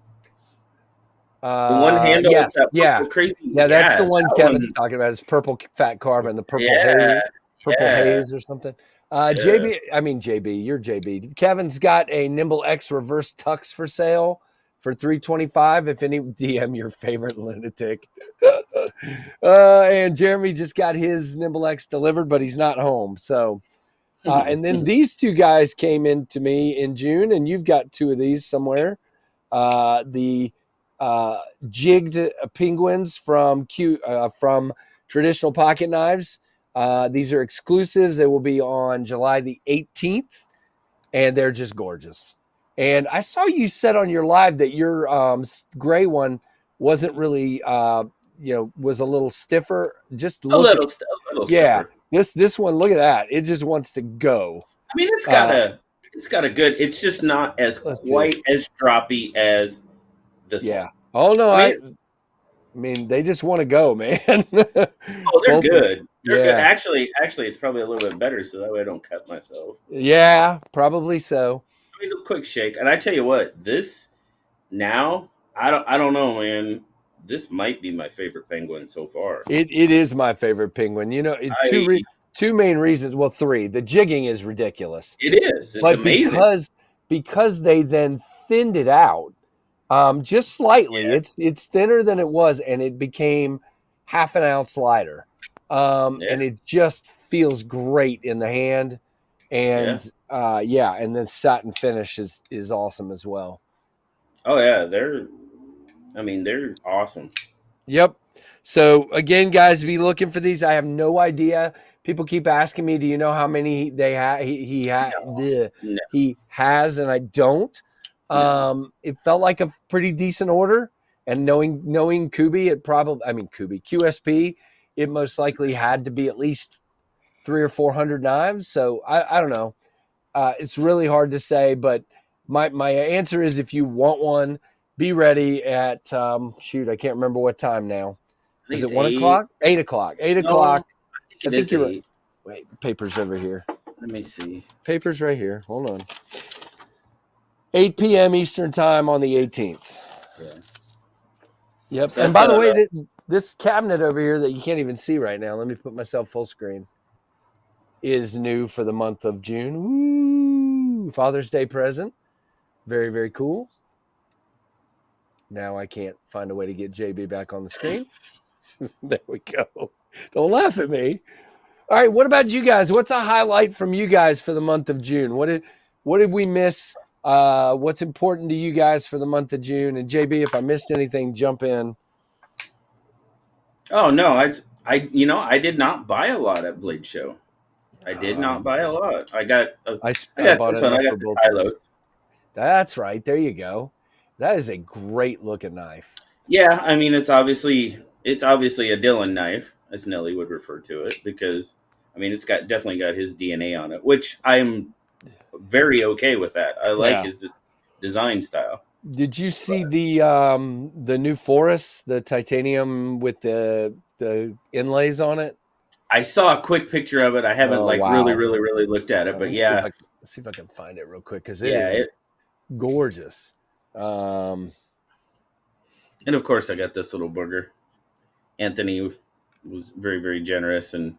The one handle with Yes, that yeah, purple crazy. yeah. That's Yeah, the one that Kevin's one. talking about. Is purple fat carbon, the Yeah, purple yeah, haze or something. yeah. JB, you're JB. Kevin's got a Nimble X reverse tux for sale for 325. If any, DM your favorite lunatic. And Jeremy just got his Nimble X delivered, but he's not home. So, and then these two guys came in to me in June, and you've got two of these somewhere. The jigged penguins from Traditional Pocket Knives. These are exclusives. They will be on July the 18th, and they're just gorgeous. And I saw you said on your live that your gray one wasn't really, was a little stiffer. Just look at, A little yeah, stiffer. this one. Look at that. It just wants to go. I mean, Uh, it's got a good. It's just not as let's see. quite as droppy as this one. Yeah. Oh no, I mean, I mean, they just want to go, man. oh, they're Both of them. good. They're good. Yeah. Actually, it's probably a little bit better, so that way I don't cut myself. Yeah, probably so. I mean, a quick shake, and I tell you what, this now, I don't know, man. This might be my favorite penguin so far. It is my favorite penguin. I Two main reasons. Well, three. The jigging is ridiculous, It is. It's but amazing. because they then thinned it out just slightly. Yeah, It's thinner than it was, and it became half an ounce lighter. yeah, And it just feels great in the hand. yeah. And yeah, and then satin finish is awesome as well. Oh yeah, they're. I mean, they're awesome. Yep. So again, guys, be looking for these. I have no idea. People keep asking me, "Do you know how many they have?" No, no, He has, and I don't. no. It felt like a pretty decent order, and knowing Kubi, Kubi QSP, it most likely had to be at least 300 or 400 knives. So I don't know. It's really hard to say, but my answer is if you want one, be ready at shoot, I can't remember what time now. I think Was it's it 1 8. o'clock? 8 o'clock. 8 No, o'clock. I think I it think is you're right. 8. Wait, the paper's over here. Let me see. Paper's right here. Hold on. 8 p.m. Eastern time on the 18th. Yeah. Yep. So And that's by the way, this cabinet over here that you can't even see right now, let me put myself full screen, is new for the month of June. Woo! Father's Day present. Very, very cool. Now I can't find a way to get JB back on the screen. There we go. Don't laugh at me. All right, what about you guys? What's a highlight from you guys for the month of June? What did we miss? What's important to you guys for the month of June? And JB, if I missed anything, jump in. Oh no, I did not buy a lot at Blade Show. I did not buy a lot. I got I bought this one. I enough got for the both of us. Kylos. That's right. There you go. That is a great looking knife. Yeah, I mean it's obviously a Dylan knife, as Nelly would refer to it, because I mean it's definitely got his DNA on it, which I'm very okay with that. I like Yeah. his design style. Did you see the new Forest, the titanium with the inlays on it? I saw a quick picture of it. I haven't Oh like really, wow. really, really looked at it, but yeah, Let's see if I can find it real quick because it yeah. is gorgeous. And of course, I got this little booger. Anthony was very, very generous and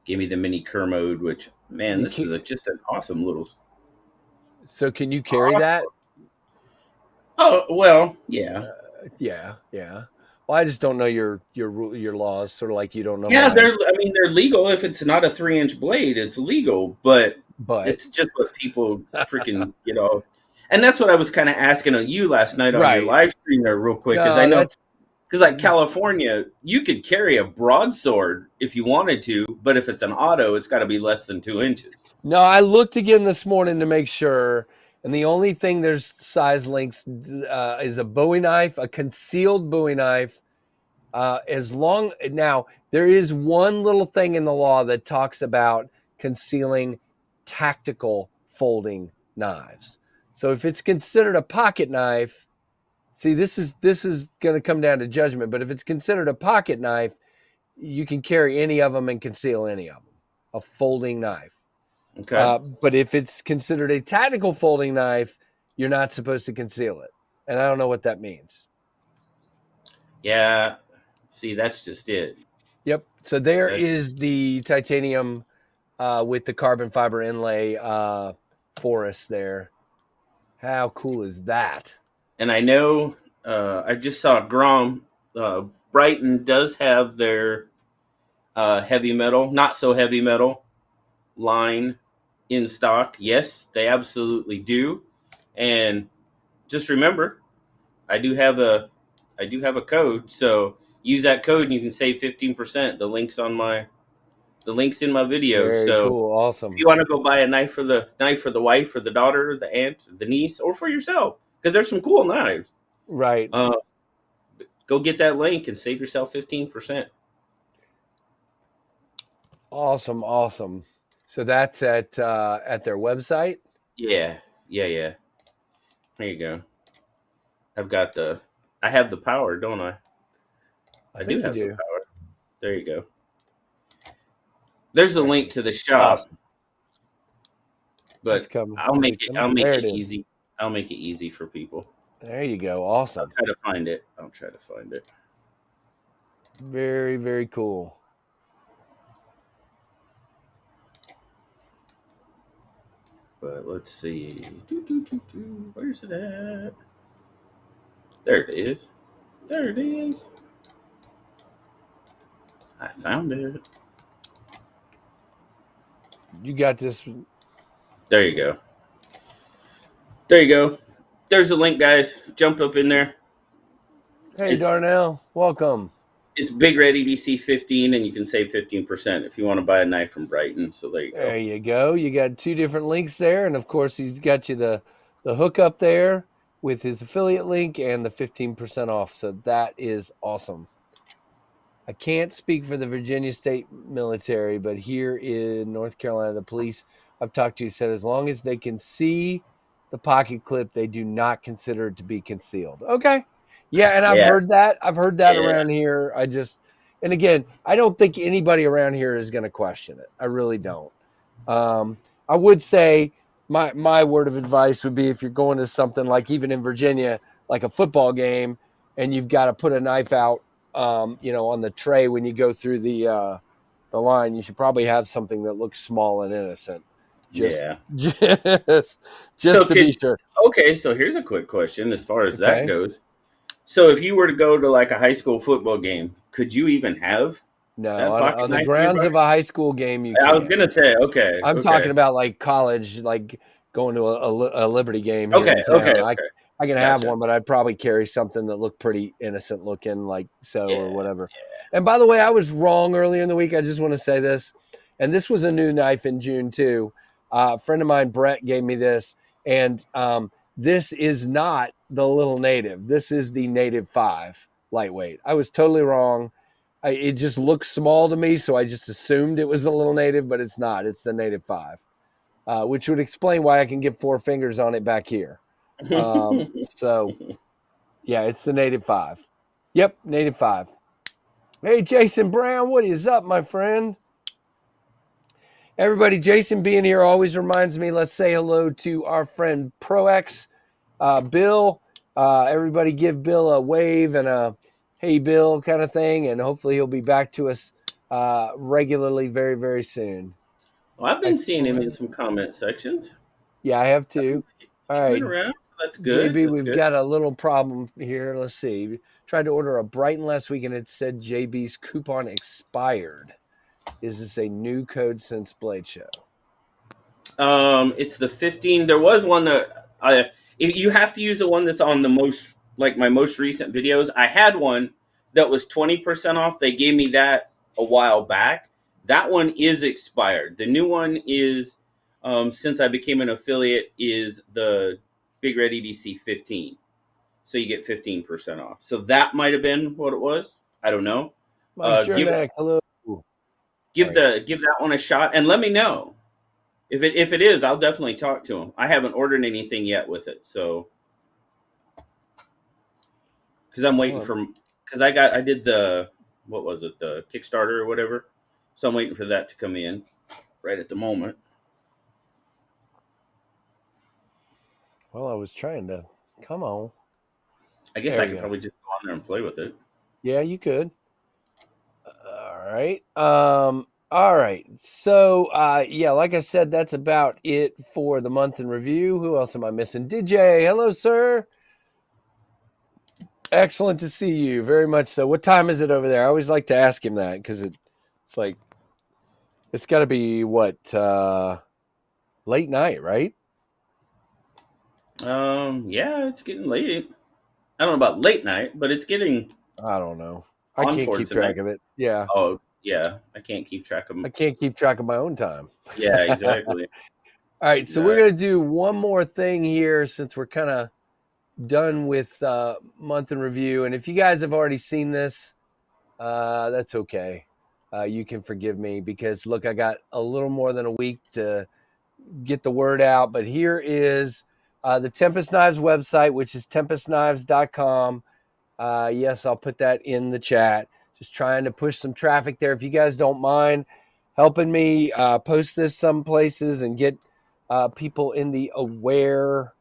gave me the mini Kermode, which man, this is just an awesome little. So can you carry that? Oh well, yeah, Yeah. Well, I just don't know your laws, sort of like you don't know yeah. mine. They're legal if it's not a 3-inch blade. It's legal, but But it's just what people freaking And that's what I was kind of asking of you last night on your right. live stream there, real quick, because I No, know. Because like California, you could carry a broadsword if you wanted to, but if it's an auto, it's got to be less than 2 inches. no, I looked again this morning to make sure, and the only thing there's size links is a Bowie knife, a concealed Bowie knife. Now there is one little thing in the law that talks about concealing tactical folding knives. So if it's considered a pocket knife, see this is going to come down to judgment. But if it's considered a pocket knife, you can carry any of them and conceal any of them. A folding knife. Okay. But if it's considered a tactical folding knife, you're not supposed to conceal it. And I don't know what that means. Yeah. See, that's just it. Yep. So there That's, is the titanium with the carbon fiber inlay forest there. How cool is that? and I know I just saw Grom. Brighton does have their heavy metal, not so heavy metal line in stock. Yes, they absolutely do. And just remember, I do have a code, so use that code and you can save 15%. The links in my video. Very So cool. if Awesome. you want to go buy a knife for the wife or the daughter, the aunt, the niece, or for yourself, because there's some cool knives. Right. Go get that link and save yourself 15%. Awesome. So that's at their website. Yeah. There you go. I have the power, don't I? I I do think you have the do. power. There you go. There's a link to the shop, Awesome. but It's coming. I'll make it. I'll make There it it is. easy. I'll make it easy for people. There you go. Awesome. I'll try to find it. Very, very cool. But let's see. Where's it at? There it is. I found it. You got this. There you go. There's the link, guys. Jump up in there. Hey, It's Darnell. Welcome. it's BigRedEDC 15, and you can save 15% if you want to buy a knife from Brighton. So there you go. There you go. You got two different links there. And of course, he's got you the hook up there with his affiliate link and the 15% off. So that is awesome. I can't speak for the Virginia State Military, but here in North Carolina, the police I've talked to said as long as they can see the pocket clip, they do not consider it to be concealed. Okay. Yeah, and I've Yeah, heard that. I've heard that yeah, around here. And again, I don't think anybody around here is going to question it. I really don't. I would say my word of advice would be if you're going to something like even in Virginia, like a football game, and you've got to put a knife out, on the tray when you go through the line, you should probably have something that looks small and innocent. Just, yeah. just, So just to be could sure. okay, so here's a quick question as far as that Okay. goes. So if you were to go to like a high school football game, could you even have No, that on pocket the knife in your grounds of pocket? a high school game, you I was can't. gonna say, okay, I'm talking okay, about like college, like going to a Liberty game here okay, in okay, town. okay. I can have Gotcha. one, but I'd probably carry something that looked pretty innocent looking, like so or Yeah. whatever. And by the way, I was wrong earlier in the week. I just want to say this, and this was a new knife in June too. A friend of mine, Brett, gave me this, and this is not the little native. This is the Native 5 lightweight. I was totally wrong. It just looks small to me, so I just assumed it was a little native, but it's not. It's the Native 5, which would explain why I can get 4 fingers on it back here. So, yeah, it's the Native 5. Yep, Native 5. Hey, Jason Brown, what is up, my friend? Everybody, Jason being here always reminds me, let's say hello to our friend ProX, Bill. Everybody give Bill a wave and a hey, Bill kind of thing, and hopefully he'll be back to us regularly very, very soon. Well, I've been seeing him in Excellent. some comment sections. Yeah, I have too. All He's been right, around, so that's good. JB, That's we've good. got a little problem here. Let's see. Tried to order a Brighton last week and it said JB's coupon expired. Is this a new code since Blade Show? It's the 15. There was one that you have to use the one that's on the most, like my most recent videos. I had one that was 20% off. They gave me that a while back. That one is expired. The new one is, since I became an affiliate, is the Big Red EDC 15. So you get 15% off. So that might have been what it was. I don't know. Mike Give Jernak, hello. All right. give that one a shot and let me know. If it is, I'll definitely talk to him. I haven't ordered anything yet with it, so because I'm waiting Well, for because I did the what was it, the Kickstarter or whatever, so I'm waiting for that to come in right at the moment. I was trying to. Come on. I guess There I we could go. probably just go on there and play with it. Yeah, you could. All right. All right. So, yeah, like I said, that's about it for the month in review. Who else am I missing? DJ, hello, sir. Excellent to see you. Very much so. What time is it over there? I always like to ask him that because it's like it's got to be what late night, right? Yeah, it's getting late. I don't know about late night, but it's getting I don't know. I on can't towards keep the night. track of it. Yeah, Oh yeah, I can't keep track of I them. can't keep track of my own time. Yeah, exactly, All right, so we're exactly. gonna do one more thing here since we're kind of done with month in review. And if you guys have already seen this, that's okay. You can forgive me because look, I got a little more than a week to get the word out. But here is the Tempest Knives website, which is tempestknives.com. Yes, I'll put that in the chat. Just trying to push some traffic there. If you guys don't mind helping me post this some places and get people in the aware.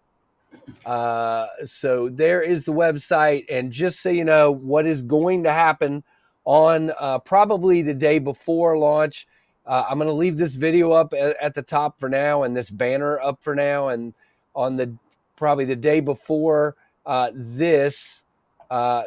So there is the website. And just so you know, what is going to happen on probably the day before launch, I'm going to leave this video up at the top for now and this banner up for now. And on the probably the day before this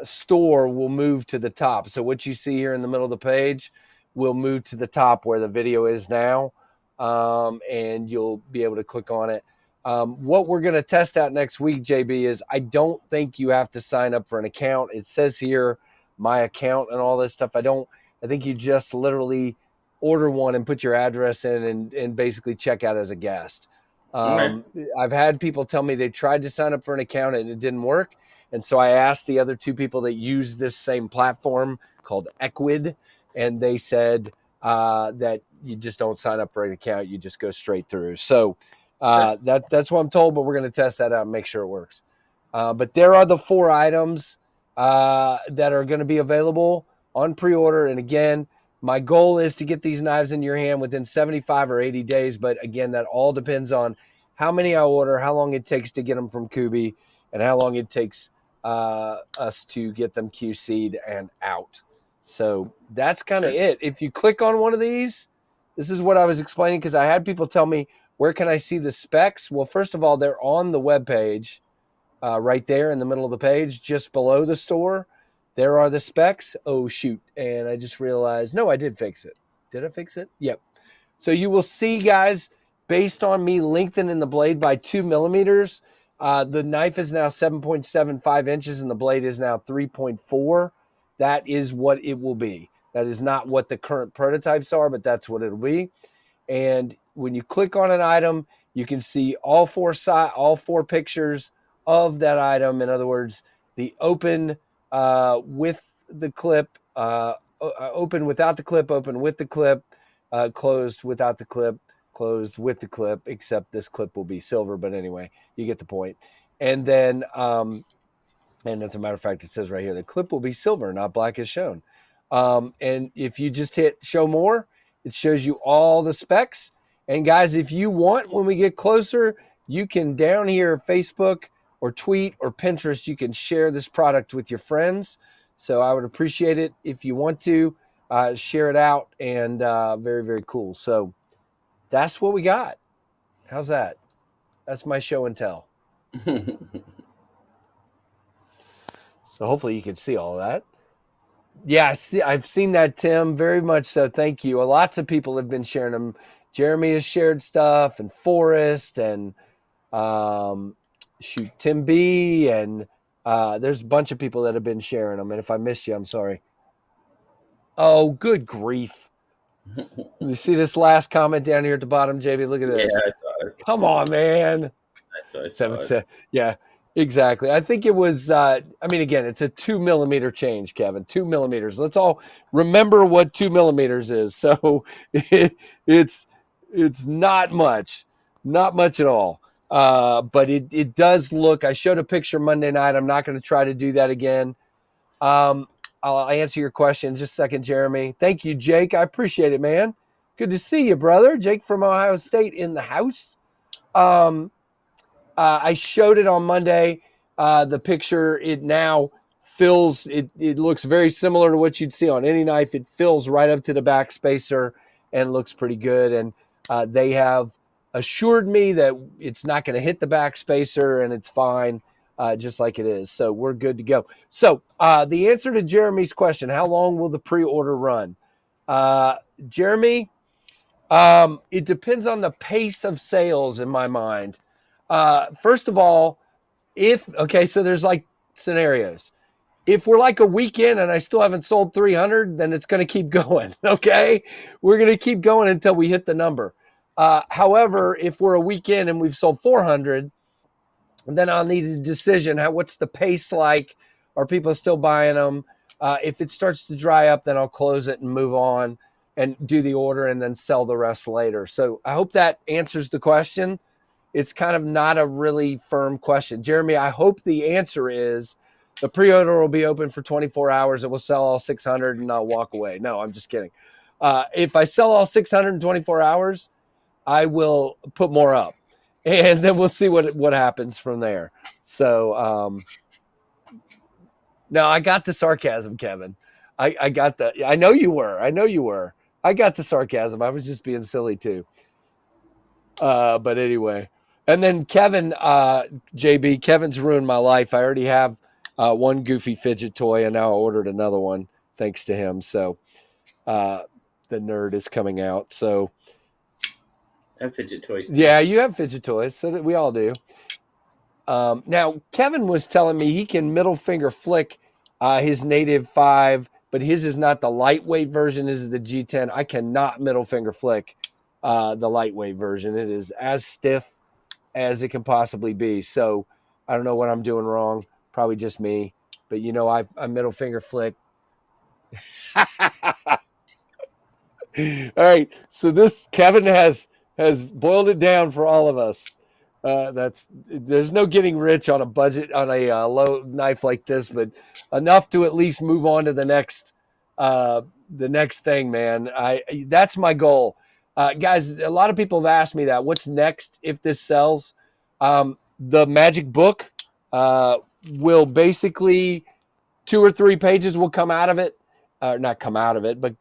store will move to the top. So what you see here in the middle of the page will move to the top where the video is now. And you'll be able to click on it. What we're going to test out next week, JB, is I don't think you have to sign up for an account. It says here, my account and all this stuff. I think you just literally order one and put your address in and basically check out as a guest. Okay. I've had people tell me they tried to sign up for an account and it didn't work. And so I asked the other two people that use this same platform called Equid, and they said that you just don't sign up for an account. You just go straight through. So Okay. that's what I'm told, but we're going to test that out and make sure it works. But there are the 4 items that are going to be available on pre-order. And again, my goal is to get these knives in your hand within 75 or 80 days. But again, that all depends on how many I order, how long it takes to get them from Kubi, and how long it takes us to get them QC'd and out. So that's kind of Sure. it. If you click on one of these, this is what I was explaining because I had people tell me, where can I see the specs? Well, first of all, they're on the webpage right there in the middle of the page, just below the store. There are the specs. Oh, shoot. And I just realized, no, I did fix it. Did I fix it? Yep. So you will see, guys, based on me lengthening the blade by 2 millimeters, the knife is now 7.75 inches and the blade is now 3.4. That is what it will be. That is not what the current prototypes are, but that's what it'll be. And when you click on an item, you can see all four pictures of that item. In other words, the open with the clip, open without the clip, open with the clip, closed without the clip, closed with the clip, except this clip will be silver. But anyway, you get the point. And then, and as a matter of fact, it says right here, the clip will be silver, not black as shown. And if you just hit show more, it shows you all the specs. And guys, if you want, when we get closer, you can down here, Facebook or tweet or Pinterest, you can share this product with your friends. So I would appreciate it if you want to share it out, and very, very cool. So that's what we got. How's that? That's my show and tell. So hopefully you can see all of that. Yeah, I've seen that, Tim. Very much so. Thank you. Lots of people have been sharing them. Jeremy has shared stuff, and Forrest, and um, shoot, Tim B, and there's a bunch of people that have been sharing them. And if I missed you, I'm sorry. Oh, good grief! You see this last comment down here at the bottom, JB? Look at Yeah, this. I saw it. Come on, man. I Seven, saw it. yeah, exactly. I think it was. I mean, again, it's a 2 millimeter change, Kevin. 2 millimeters. Let's all remember what 2 millimeters is. So it's it's not much at all. But it does look. I showed a picture Monday night. I'm not going to try to do that again. I'll answer your question in just a second, Jeremy. Thank you, Jake. I appreciate it, man. Good to see you, brother. Jake from Ohio State in the house. Um, I showed it on Monday. The picture, it now fills, it looks very similar to what you'd see on any knife. It fills right up to the back spacer and looks pretty good. And they have assured me that it's not going to hit the back spacer and it's fine, just like it is. So we're good to go. So the answer to Jeremy's question, how long will the pre-order run? Jeremy, it depends on the pace of sales in my mind. First of all, so there's like scenarios. If we're like a weekend and I still haven't sold 300, then it's going to keep going. Okay. We're going to keep going until we hit the number. However, if we're a weekend and we've sold 400, then I'll need a decision. What's the pace like? Are people still buying them? If it starts to dry up, then I'll close it and move on and do the order and then sell the rest later. So I hope that answers the question. It's kind of not a really firm question. Jeremy, I hope the answer is the pre-order will be open for 24 hours. It will sell all 600 and I'll walk away. No, I'm just kidding. If I sell all 600 in 24 hours, I will put more up. And then we'll see what happens from there. So no, I got the sarcasm, Kevin. I got the. I know you were. I got the sarcasm. I was just being silly too. But anyway, and then Kevin, JB, Kevin's ruined my life. I already have one goofy fidget toy, and now I ordered another one thanks to him. So the nerd is coming out. So I have fidget toys too. yeah, you have fidget toys, so that we all do. Now, Kevin was telling me he can middle finger flick his native 5, but his is not the lightweight version. This is the G10. I cannot middle finger flick the lightweight version. It is as stiff as it can possibly be. So I don't know what I'm doing wrong. Probably just me. But, I middle finger flick. All right. So this Kevin has boiled it down for all of us. There's no getting rich on a budget on a low knife like this, but enough to at least move on to the next thing, man. That's my goal, guys. A lot of people have asked me that. What's next if this sells? The magic book will basically 2 or 3 pages will come out of it, not come out of it, but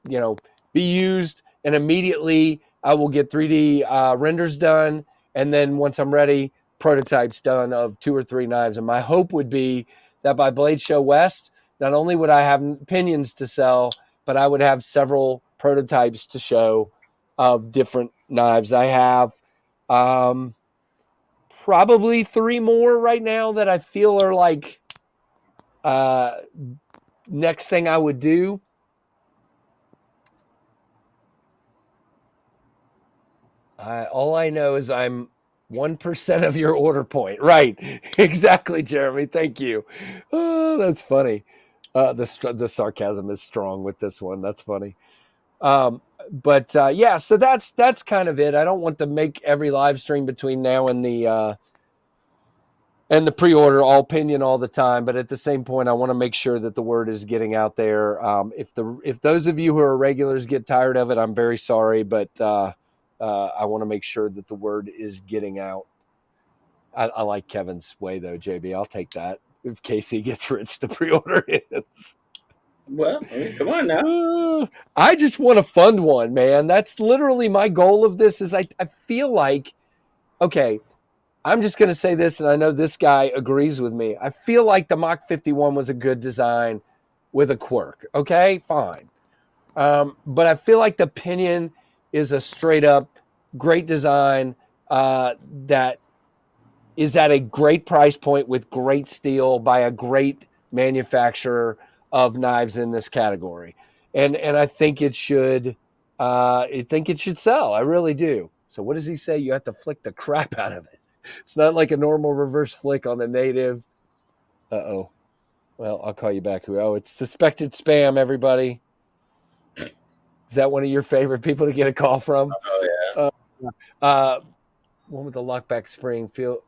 be used, and immediately I will get 3D renders done, and then once I'm ready, prototypes done of 2 or 3 knives. And my hope would be that by Blade Show West, not only would I have pinions to sell, but I would have several prototypes to show of different knives. I have probably 3 more right now that I feel are like next thing I would do. All I know is I'm 1% of your order point. Right. Exactly, Jeremy. Thank you. Oh, that's funny. The sarcasm is strong with this one. That's funny. But yeah, so that's kind of it. I don't want to make every live stream between now and the pre-order all pinion all the time, but at the same point, I want to make sure that the word is getting out there. If those of you who are regulars get tired of it, I'm very sorry, but I want to make sure that the word is getting out. I like Kevin's way though, JB. I'll take that. If KC gets rich, the pre-order is. Well, I mean, come on now. I just want to fund one, man. That's literally my goal of this. Is I feel like, okay, I'm just going to say this, and I know this guy agrees with me. I feel like the Mach 51 was a good design with a quirk. Okay, fine. But I feel like the pinion is a straight up great design that is at a great price point with great steel by a great manufacturer of knives in this category. And I think it should sell. I really do. So what does he say? You have to flick the crap out of it. It's not like a normal reverse flick on the native. Uh-oh. Well, I'll call you back. Oh, it's suspected spam, everybody. Is that one of your favorite people to get a call from? Oh, yeah. One with the lockback spring. Feel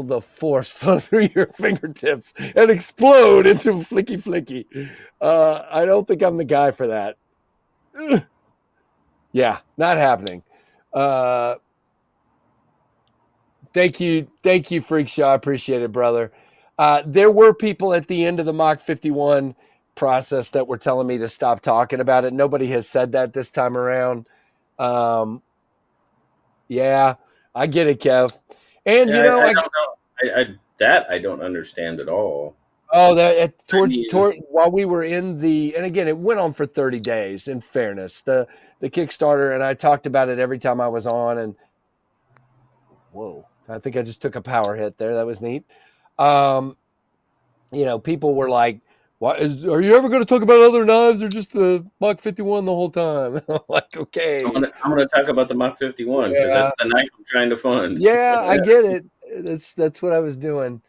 the force flow through your fingertips and explode into flicky flicky. I don't think I'm the guy for that. Yeah, not happening. Thank you, Freak Show. I appreciate it, brother. There were people at the end of the Mach 51 process that were telling me to stop talking about it. Nobody has said that this time around. Yeah, I get it, Kev. And yeah, I don't know. I don't understand at all. Oh, that towards while we were in and again, it went on for 30 days. In fairness, the Kickstarter, and I talked about it every time I was on. And whoa, I think I just took a power hit there. That was neat. People were like, are you ever going to talk about other knives or just the Mach 51 the whole time? I'm like, okay. I'm gonna talk about the Mach 51 because that's the knife I'm trying to fund. Yeah, I get it. That's what I was doing.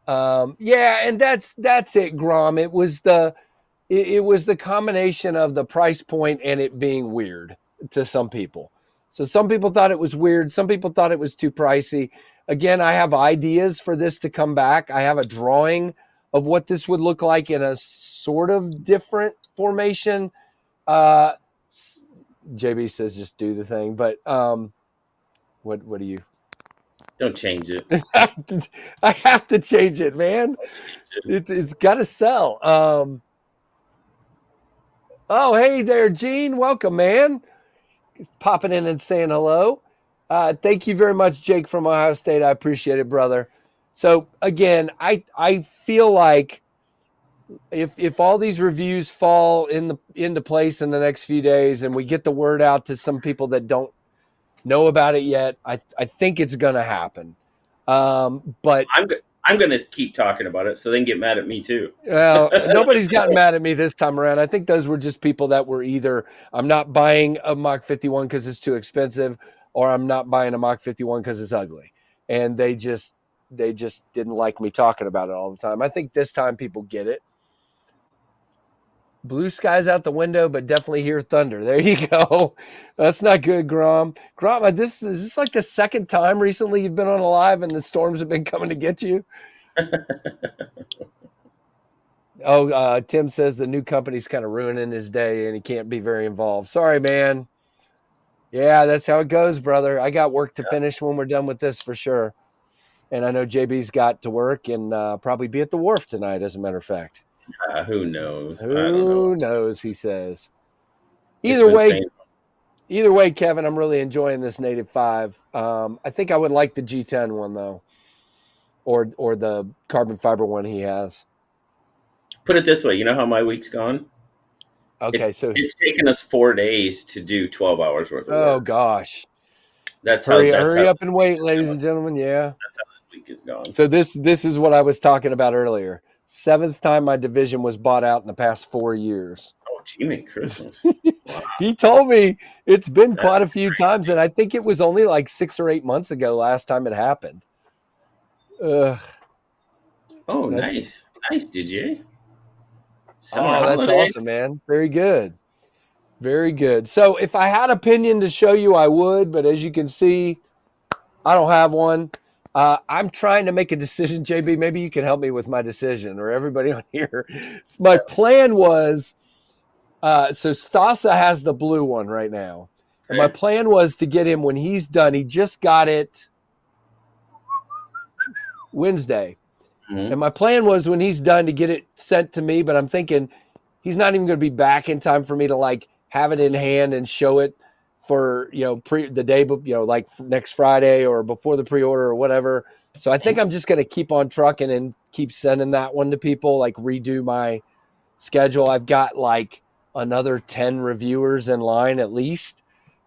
Yeah, and that's it, Grom. It was the combination of the price point and it being weird to some people. So some people thought it was weird. Some people thought it was too pricey. Again, I have ideas for this to come back. I have a drawing of what this would look like in a sort of different formation. JB says just do the thing, but what do you? Don't change it. I have to change it, man. It's got to sell. Oh, hey there, Gene. Welcome, man. He's popping in and saying hello. Thank you very much, Jake from Ohio State. I appreciate it, brother. So again, I feel like if all these reviews fall into place in the next few days and we get the word out to some people that don't know about it yet, I think it's going to happen. But I'm going to keep talking about it so they can get mad at me too. Well, nobody's gotten mad at me this time around. I think those were just people that were either I'm not buying a Mach 51 because it's too expensive, or I'm not buying a Mach 51 because it's ugly. And they just didn't like me talking about it all the time. I think this time people get it. Blue skies out the window, but definitely hear thunder. There you go. That's not good, Grom. Grom, is this like the second time recently you've been on a live and the storms have been coming to get you? Oh, Tim says the new company's kind of ruining his day and he can't be very involved. Sorry, man. Yeah, that's how it goes, brother. I got work to finish when we're done with this for sure. And I know JB's got to work and probably be at the wharf tonight, as a matter of fact. Who knows? I don't know. Who knows, he says. It's Either been way, painful. Kevin, I'm really enjoying this Native 5. I think I would like the G10 one, though, or the carbon fiber one he has. Put it this way, you know how my week's gone? Okay, so It's taken us 4 days to do 12 hours worth of oh work. gosh, That's hurry how up and wait, ladies and gentlemen. Yeah. this week is gone. So this is what I was talking about earlier. 7th time my division was bought out in the past 4 years. Oh, Jimmy Christmas! Wow, He told me it's been quite that's a few times, and I think it was only like 6 or 8 months ago last time it happened. oh That's nice, DJ. Summer that's holiday. awesome, man. Very good. Very good. So if I had opinion to show you, I would, but as you can see, I don't have one. I'm trying to make a decision, JB. Maybe you can help me with my decision, or everybody on here. My plan was, so Stasa has the blue one right now. And my Okay. plan was to get him when he's done. He just got it Wednesday. Mhm. And my plan was when he's done to get it sent to me, but I'm thinking he's not even going to be back in time for me to like have it in hand and show it for, the day, like next Friday or before the pre-order or whatever. So I think I'm just going to keep on trucking and keep sending that one to people, like redo my schedule. I've got like another 10 reviewers in line at least.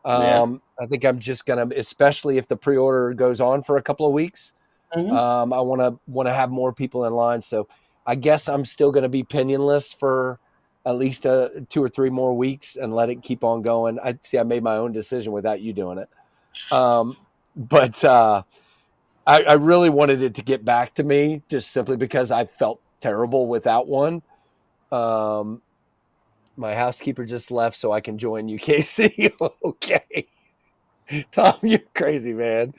Yeah. I think I'm just going to, especially if the pre-order goes on for a couple of weeks, Hmm. I want to have more people in line. So I guess I'm still going to be pinionless for at least 2 or 3 more weeks and let it keep on going. I made my own decision without you doing it. But I really wanted it to get back to me just simply because I felt terrible without one. My housekeeper just left so I can join UKC. Okay. Tom, you're crazy, man.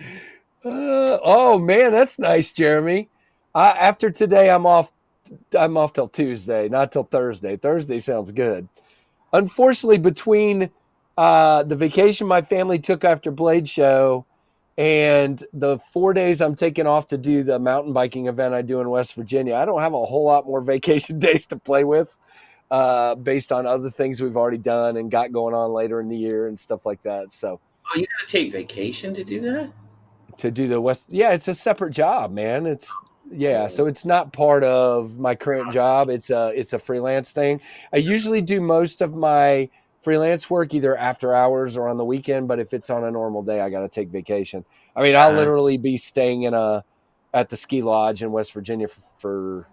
Oh man, that's nice, Jeremy. After today, I'm off. I'm off till Tuesday, not till Thursday. Thursday sounds good. Unfortunately, between the vacation my family took after Blade Show and the 4 days I'm taking off to do the mountain biking event I do in West Virginia, I don't have a whole lot more vacation days to play with, based on other things we've already done and got going on later in the year and stuff like that. So Oh, you gotta take vacation to do that? to do the West. Yeah, it's a separate job, man. Oh, So it's not part of my current job. It's a freelance thing. I usually do most of my freelance work either after hours or on the weekend, but if it's on a normal day, I got to take vacation. I mean, I'll uh, literally be staying at the ski lodge in West Virginia for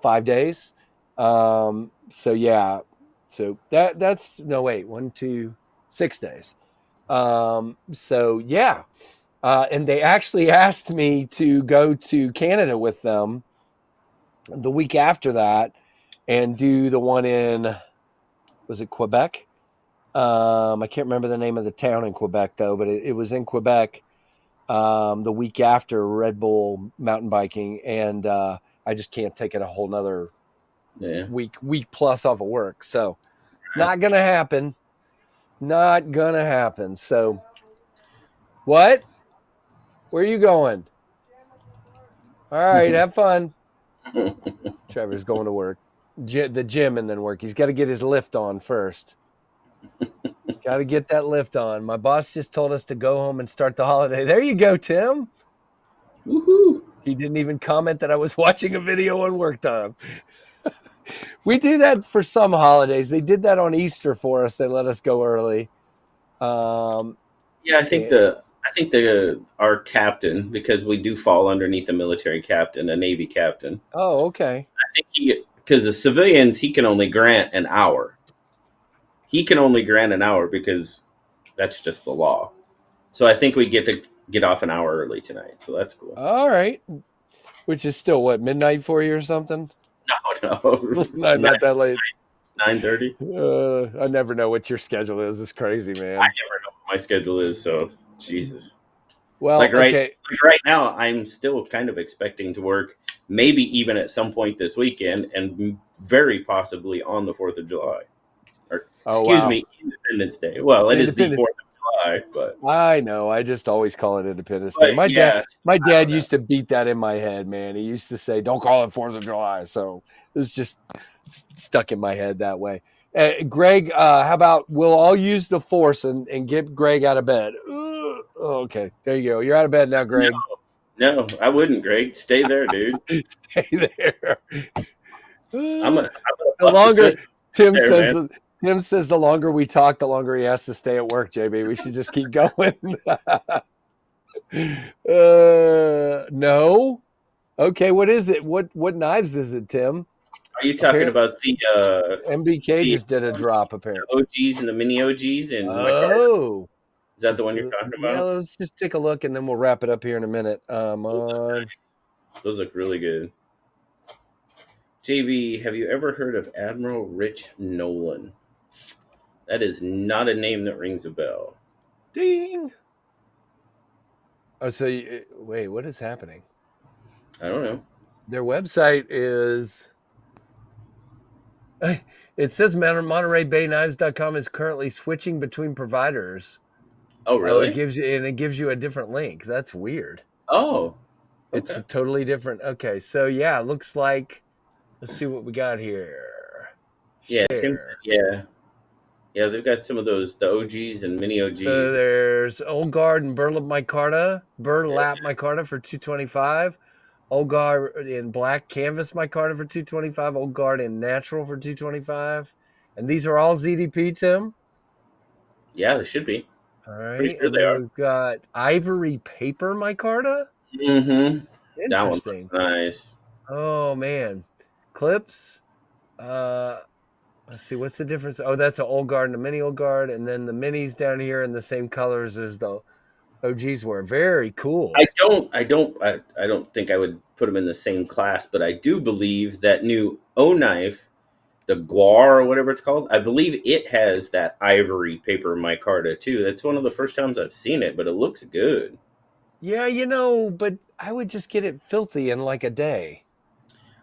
5 days. So yeah, so that's no wait, 1, 2, 6 days. So yeah, and they actually asked me to go to Canada with them the week after that and do the one in, was it Quebec? I can't remember the name of the town in Quebec though, but it was in Quebec the week after Red Bull mountain biking, and I just can't take it a whole nother yeah. week plus off of work. So not gonna happen. Not gonna happen. So what? Where are you going? All right, have fun. Trevor's going to work, the gym, and then work. He's got to get his lift on first. Got to get that lift on. My boss just told us to go home and start the holiday. There you go, Tim. Woohoo! He didn't even comment that I was watching a video on work time. We do that for some holidays. They did that on Easter for us. They let us go early. Um, Yeah, and, I think the our captain, because we do fall underneath a military captain, a Navy captain. oh, okay. I think because the civilians he can only grant an hour. He can only grant an hour because that's just the law. So I think we get to get off an hour early tonight. So that's cool. All right. Which is still what, midnight for you or something? No, no, No, not that late. 9:30. I never know what your schedule is. It's crazy, I man. never know what my schedule is, so Jesus. Well, okay. Like right now, I'm still kind of expecting to work, maybe even at some point this weekend, and very possibly on the 4th of July. Or Oh, excuse wow. me, Independence Day. Well, it is the Independence. 4th of July, I know. I just always call it Independence Day. but yeah, My I don't dad know. used to beat that in my head, man. He used to say, "Don't call it 4th of July." So it was just stuck in my head that way. Greg, how about we'll all use the force and get Greg out of bed? Ugh. Okay, there you go. You're out of bed now, No, Greg. no, I wouldn't, Greg. Stay there, dude. Stay there. I'm gonna The bust the longer system Tim there, says man. the Tim says the longer we talk, the longer he has to stay at work. JB, we should just keep going. No. Okay, what is it? What knives is it, Tim? Are you talking Apparently, about MBK the just did a drop. Apparently. OGs and the mini OGs and my card? Oh, Is that the one you're talking yeah. about? Let's just take a look, and then we'll wrap it up here in a minute. Those look On nice. Those look really good. JB, have you ever heard of Admiral Rich Nolan? That is not a name that rings a bell. ding. Oh, so wait, what is happening? I don't know. Their website is. It says MontereyBayKnives.com is currently switching between providers. Oh, Oh, it really? gives you a different link. That's weird. Oh, It's okay. a totally different. Okay, so yeah, looks like let's see what we got here. Yeah, Tim said, Share. yeah. Yeah, they've got some of those, the OGs and mini So OGs. there's Old Guard and Burlap micarta for 225. Old Guard in black canvas micarta for 225. Old Guard in natural for 225. And these are all ZDP, Tim. Yeah, they should be. All Pretty right, sure and they then are. we've got ivory paper micarta. Mm-hmm. That one looks Interesting. nice. Oh man, clips. Uh, let's see, what's the difference? Oh, that's an old guard and a mini old guard, and then the minis down here in the same colors as the OGs were. Very cool. I don't think I would put them in the same class, but I do believe that new O knife, the Guar or whatever it's called, I believe it has that ivory paper micarta too. That's one of the first times I've seen it, but it looks good. Yeah, but I would just get it filthy in like a day.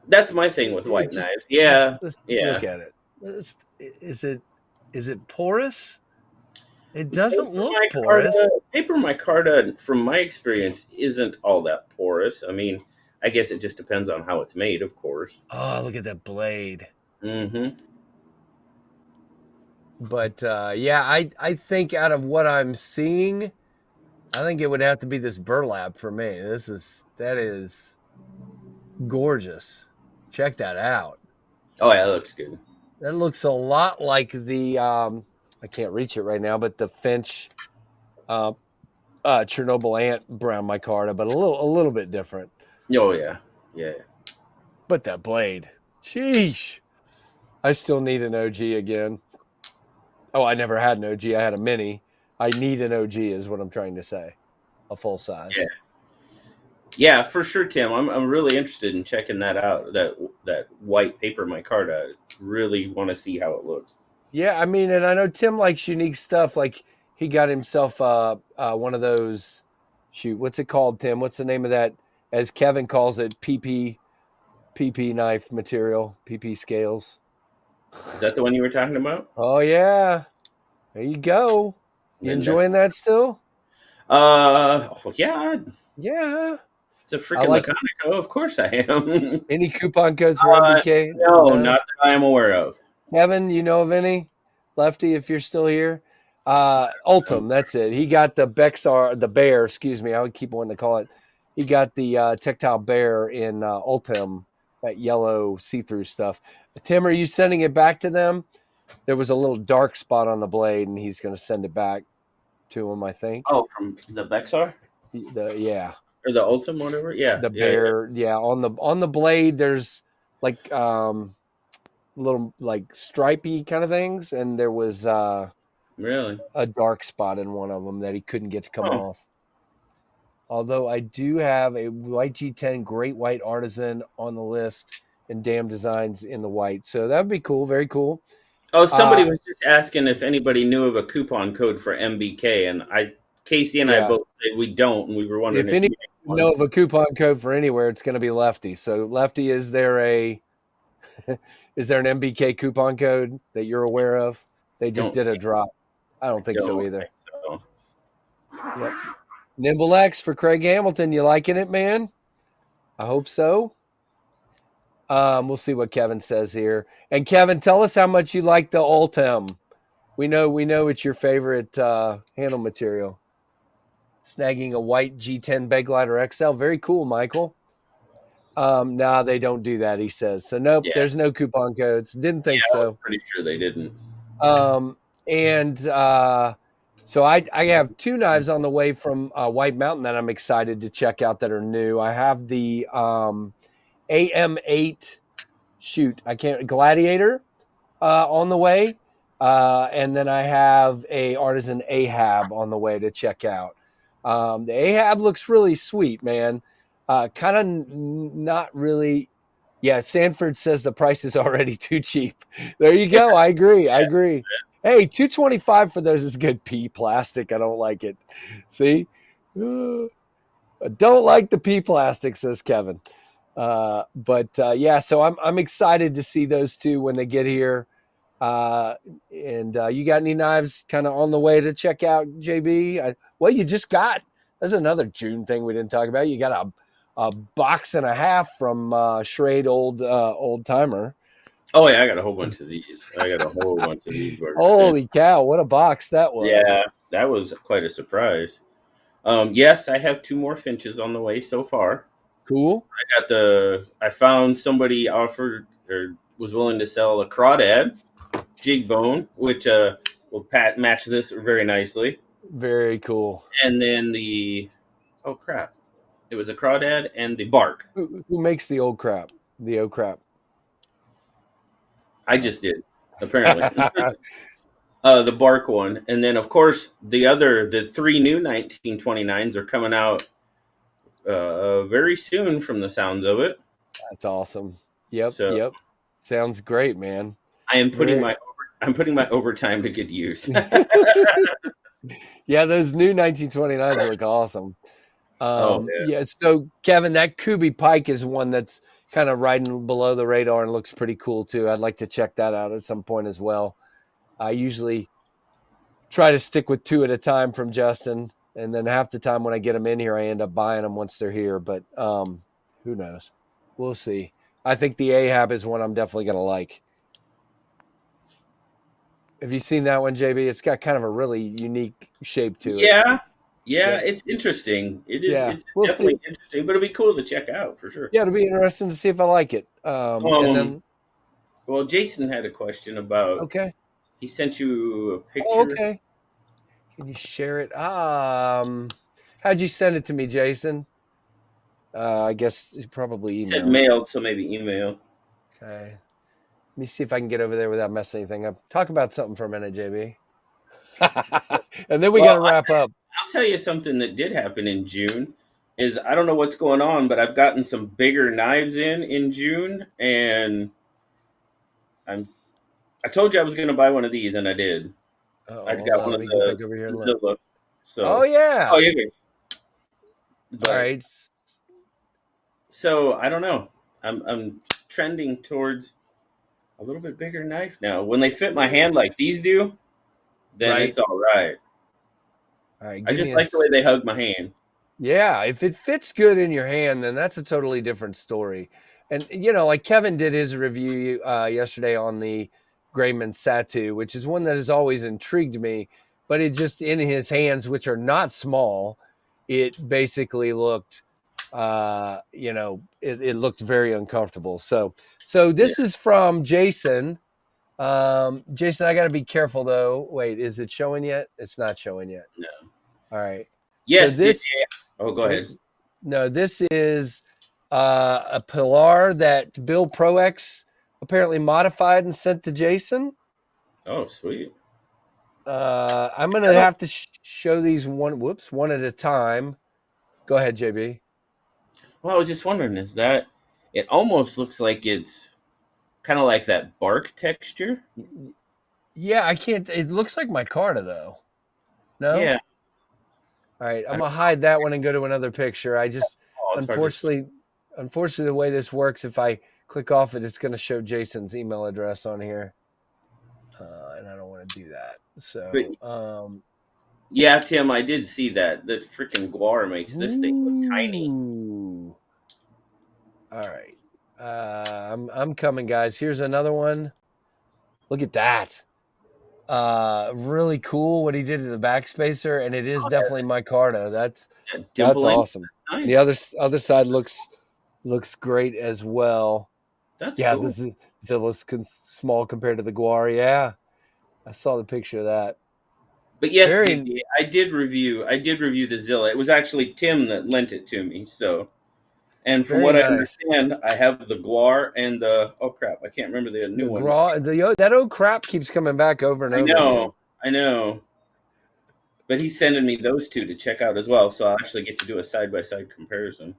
That's my thing with It white just knives. Yeah, let's take a yeah. look at it. Is it porous? It doesn't look porous. Paper micarta, from my experience, isn't all that porous. I mean, I guess it just depends on how it's made, of course. Oh, look at that blade. Mm-hmm. But yeah, I think out of what I'm seeing, I think it would have to be this burlap for me. That is gorgeous. Check that out. Oh yeah, that looks good. That looks a lot like the I can't reach it right now, but the Finch uh, Chernobyl ant brown micarta, but a little bit different. Oh yeah, yeah. But that blade, sheesh! I still need an OG again. Oh, I never had an OG. I had a mini. I need an OG, is what I'm trying to say. A full Yeah. size. Yeah, for sure, Tim. I'm really interested in checking that out. That white paper micarta. Really want to see how it looks. Yeah, I mean, and I know Tim likes unique stuff. Like he got himself one of those. Shoot, what's it called, Tim? What's the name of that? As Kevin calls it, PP knife material, PP scales. Is that the one you were talking about? Oh yeah, there you go. You Linda. enjoying that still? Oh, yeah. Yeah, It's a I freaking like Laconico. Of course I am. any coupon codes for MBK? No, No. not that I am aware of. Kevin, you know of any? Lefty, if you're still here. Um, Ultim, that's it. He got the Bexar, the bear, excuse me. I would keep wanting to call it. He got the tactile bear in Ultim, that yellow see-through stuff. Tim, are you sending it back to them? There was a little dark spot on the blade, and he's going to send it back to him, I think. oh, from the Bexar Yeah, or the Ultim, whatever. Yeah, the yeah, yeah. bear. Yeah, on the blade, there's like little like stripy kind of things, and there was Really? a dark spot in one of them that he couldn't get to come Huh. off. Although I do have a white G10 Great White Artisan on the list and Damn Designs in the white. So that would be cool. Very cool. Oh, somebody Uh, was just asking if anybody knew of a coupon code for MBK, and Casey and I yeah. both said we don't, and we were wondering If if any you had know one. of a coupon code for anywhere, it's going to be Lefty. So, Lefty, is there a is there an MBK coupon code that you're aware of? They just Don't did a drop. I I don't think so don't either. think so. Yep. Nimble X for Craig Hamilton. You liking it, man? I hope so. We'll see what Kevin says here. And Kevin, tell us how much you like the Ultem. We know it's your favorite handle material. Snagging a white G10 Beg Glider XL. Very cool, Michael. Nah, they don't do that, he says. So nope, Yeah, there's no coupon codes. Didn't think I was so. pretty sure they didn't. And so I have two knives on the way from White Mountain that I'm excited to check out that are new. I have the AM8 Gladiator on the way, and then I have a Artisan Ahab on the way to check out. The Ahab looks really sweet, man. Kind of not really. Yeah, Sanford says the price is already too cheap. There you go. I agree. I agree. Hey, 225 for those is good. P plastic. I don't like it. See, I don't like the P plastic, says Kevin. But yeah, so I'm excited to see those two when they get here. And you got any knives kind of on the way to check out, JB? Well, you just got. That's another June thing we didn't talk about. You got a box and a half from Schrade old timer. Oh yeah, I got a whole bunch of these. I got a whole bunch of these burgers. And Holy cow! What a box that yeah, was. that was quite a surprise. Yes, I have two more Finches on the way so far. Cool. I found somebody offered or was willing to sell a crawdad jig bone, which will match this very nicely. Very cool. And then oh crap, it was a crawdad and the bark. Who makes the old crap? The old crap. I just did, apparently. The bark one, and then of course the three new 1929s are coming out very soon, from the sounds of it. That's awesome. Yep. So Yep. Sounds great, man. I am Very. I'm putting my overtime to good use. Yeah, those new 1929s look awesome. Oh yeah. Yeah, so Kevin, that Kubi Pike is one that's kind of riding below the radar and looks pretty cool too. I'd like to check that out at some point as well. I usually try to stick with two at a time from Justin, and then half the time when I get them in here, I end up buying them once they're here. But who knows? We'll see. I think the Ahab is one I'm definitely going to like. Have you seen that one, JB? It's got kind of a really unique shape to it. Yeah, yeah, Yep. it's interesting. Yeah, It's we'll see. definitely interesting, but it'll be cool to check out for sure. Yeah, it'll be interesting to see if I like it. And Um, then, well, Jason had a question about. okay. He sent you a Oh, picture. okay. Can you share it? How'd you send it to me, Jason? I guess you probably He said emailed. mailed, so maybe email. Okay. Let me see if I can get over there without messing anything up. Talk about something for a minute, JB. And then we got Well, to wrap up. I'll tell you something that did happen in June. Is I don't know what's going on, but I've gotten some bigger knives in June, and I'm I told you I was going to buy one of these, and I did. I Oh, hold got on. one Let of me go back over here the and look. Zilla. Oh, So, oh yeah. yeah, All but right. so I don't know. I'm trending towards a little bit bigger knife now. When they fit my hand like these do, then Right. it's all right. All right. I Give just me a. like the way they hug my hand. Yeah. If it fits good in your hand, then that's a totally different story. And, like Kevin did his review yesterday on the Grayman Satu, which is one that has always intrigued me, but it just in his hands, which are not small, it basically looked, it looked very uncomfortable. So Yeah. this is from Jason. Jason, I got to be careful though. Wait, is it showing yet? It's not showing yet. No. All right. So Yes. this, Oh, go ahead. no, this is a Pilar that Bill Proex apparently modified and sent to Jason. Oh, sweet. I'm going to have to show these one at a time. Go ahead, JB. Well, I was just wondering, is that it almost looks like it's kind of like that bark texture? Yeah, I can't. It looks like my Carta though. No. Yeah. All right, I I'm don't gonna hide that one and go to another picture. I just know. It's hard to. unfortunately, the way this works, if I click off it, it's gonna show Jason's email address on here, and I don't want to do that. But So, yeah, Tim, I did see that. The freaking Guar makes this thing look tiny. ooh, all right. I'm coming, guys. Here's another one. Look at that. Really cool what he did to the backspacer, and it is Oh, definitely my Carta. that That's dimpling. awesome. That's The nice. other side looks great as well. That's Yeah, cool. this is Zilla's small compared to the Guar. Yeah, I saw the picture of that. But yes, Very JD, I did review the Zilla. It was actually Tim that lent it to me. So, and from very what I nice. understand, I have the Guar and the oh crap, I can't remember the new The one. Gra, that old crap keeps coming back over and I over know, again. I know. But he's sending me those two to check out as well, so I'll actually get to do a side by side comparison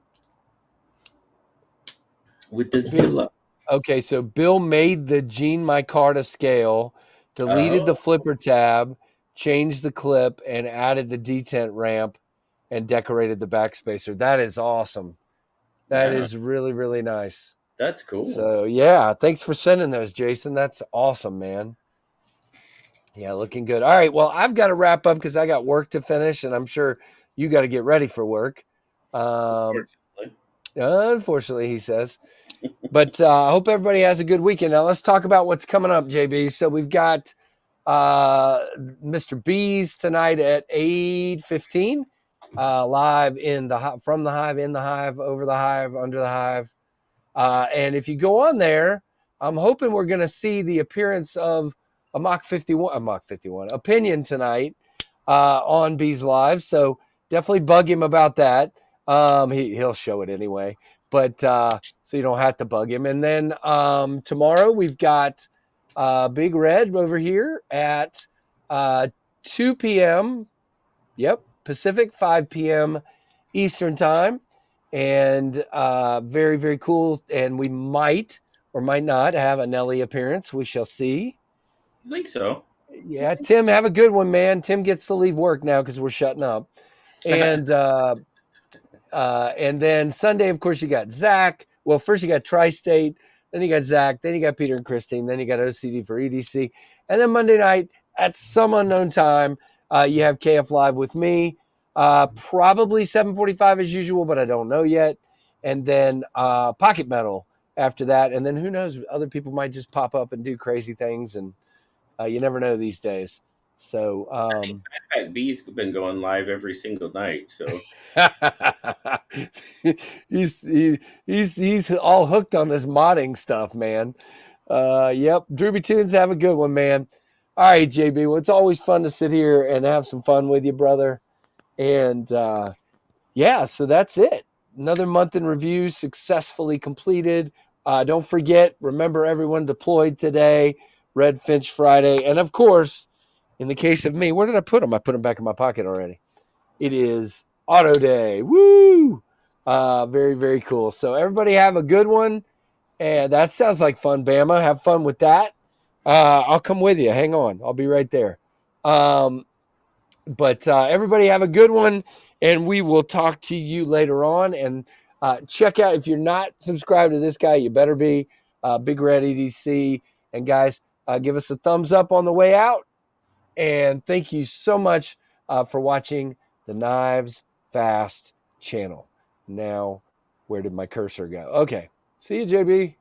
with the Bill, Zilla. okay, so Bill made the Gene Micarta scale, deleted the Oh, flipper tab, changed the clip, and added the detent ramp and decorated the backspacer. That is awesome. That yeah, is really, really nice. that's cool. So yeah, thanks for sending those, Jason. That's awesome, man. Yeah, looking good. All right, well, I've got to wrap up because I got work to finish, and I'm sure you got to get ready for work. Um, Unfortunately. unfortunately, he says. But I hope everybody has a good weekend. Now let's talk about what's coming up, JB. So we've got Mr. B's tonight at 8:15, live in the from the hive, in the hive, over the hive, under the hive. And if you go on there, I'm hoping we're going to see the appearance of a Mach 51 opinion tonight on B's Live. So definitely bug him about that. He'll show it anyway, but so you don't have to bug him. And then tomorrow we've got Big Red over here at uh, 2 p.m. Yep, Pacific, 5 p.m. Eastern time, and very, very cool. And we might or might not have a Nelly appearance. We shall see. I think so. Yeah, Tim, have a good one, man. Tim gets to leave work now because we're shutting up. And and then Sunday, of course, you got Zach. Well, first you got Tri-State, then you got Zach, then you got Peter and Christine, then you got OCD for EDC, and then Monday night at some unknown time, you have KF Live with me. Probably 7:45 as usual, but I don't know yet. And then Pocket Metal after that, and then who knows? Other people might just pop up and do crazy things, and you never know these days. So In fact, B's been going live every single night. So he's he's all hooked on this modding stuff, man. Yep, Drooby Tunes, have a good one, man. All right, JB. Well, it's always fun to sit here and have some fun with you, brother. And yeah, so that's it. Another month in review successfully completed. Don't forget, remember everyone deployed today, Red Finch Friday, and of course, in the case of me, where did I put them? I put them back in my pocket already. It is Auto Day. Woo! Very, very cool. So everybody have a good one. And that sounds like fun, Bama. Have fun with that. I'll come with you. Hang on. I'll be right there. But everybody have a good one. And we will talk to you later on. And check out, if you're not subscribed to this guy, you better be. Big Red EDC. And guys, give us a thumbs up on the way out. And thank you so much for watching the Knives Fast channel. Now, where did my cursor go? Okay. See you, JB.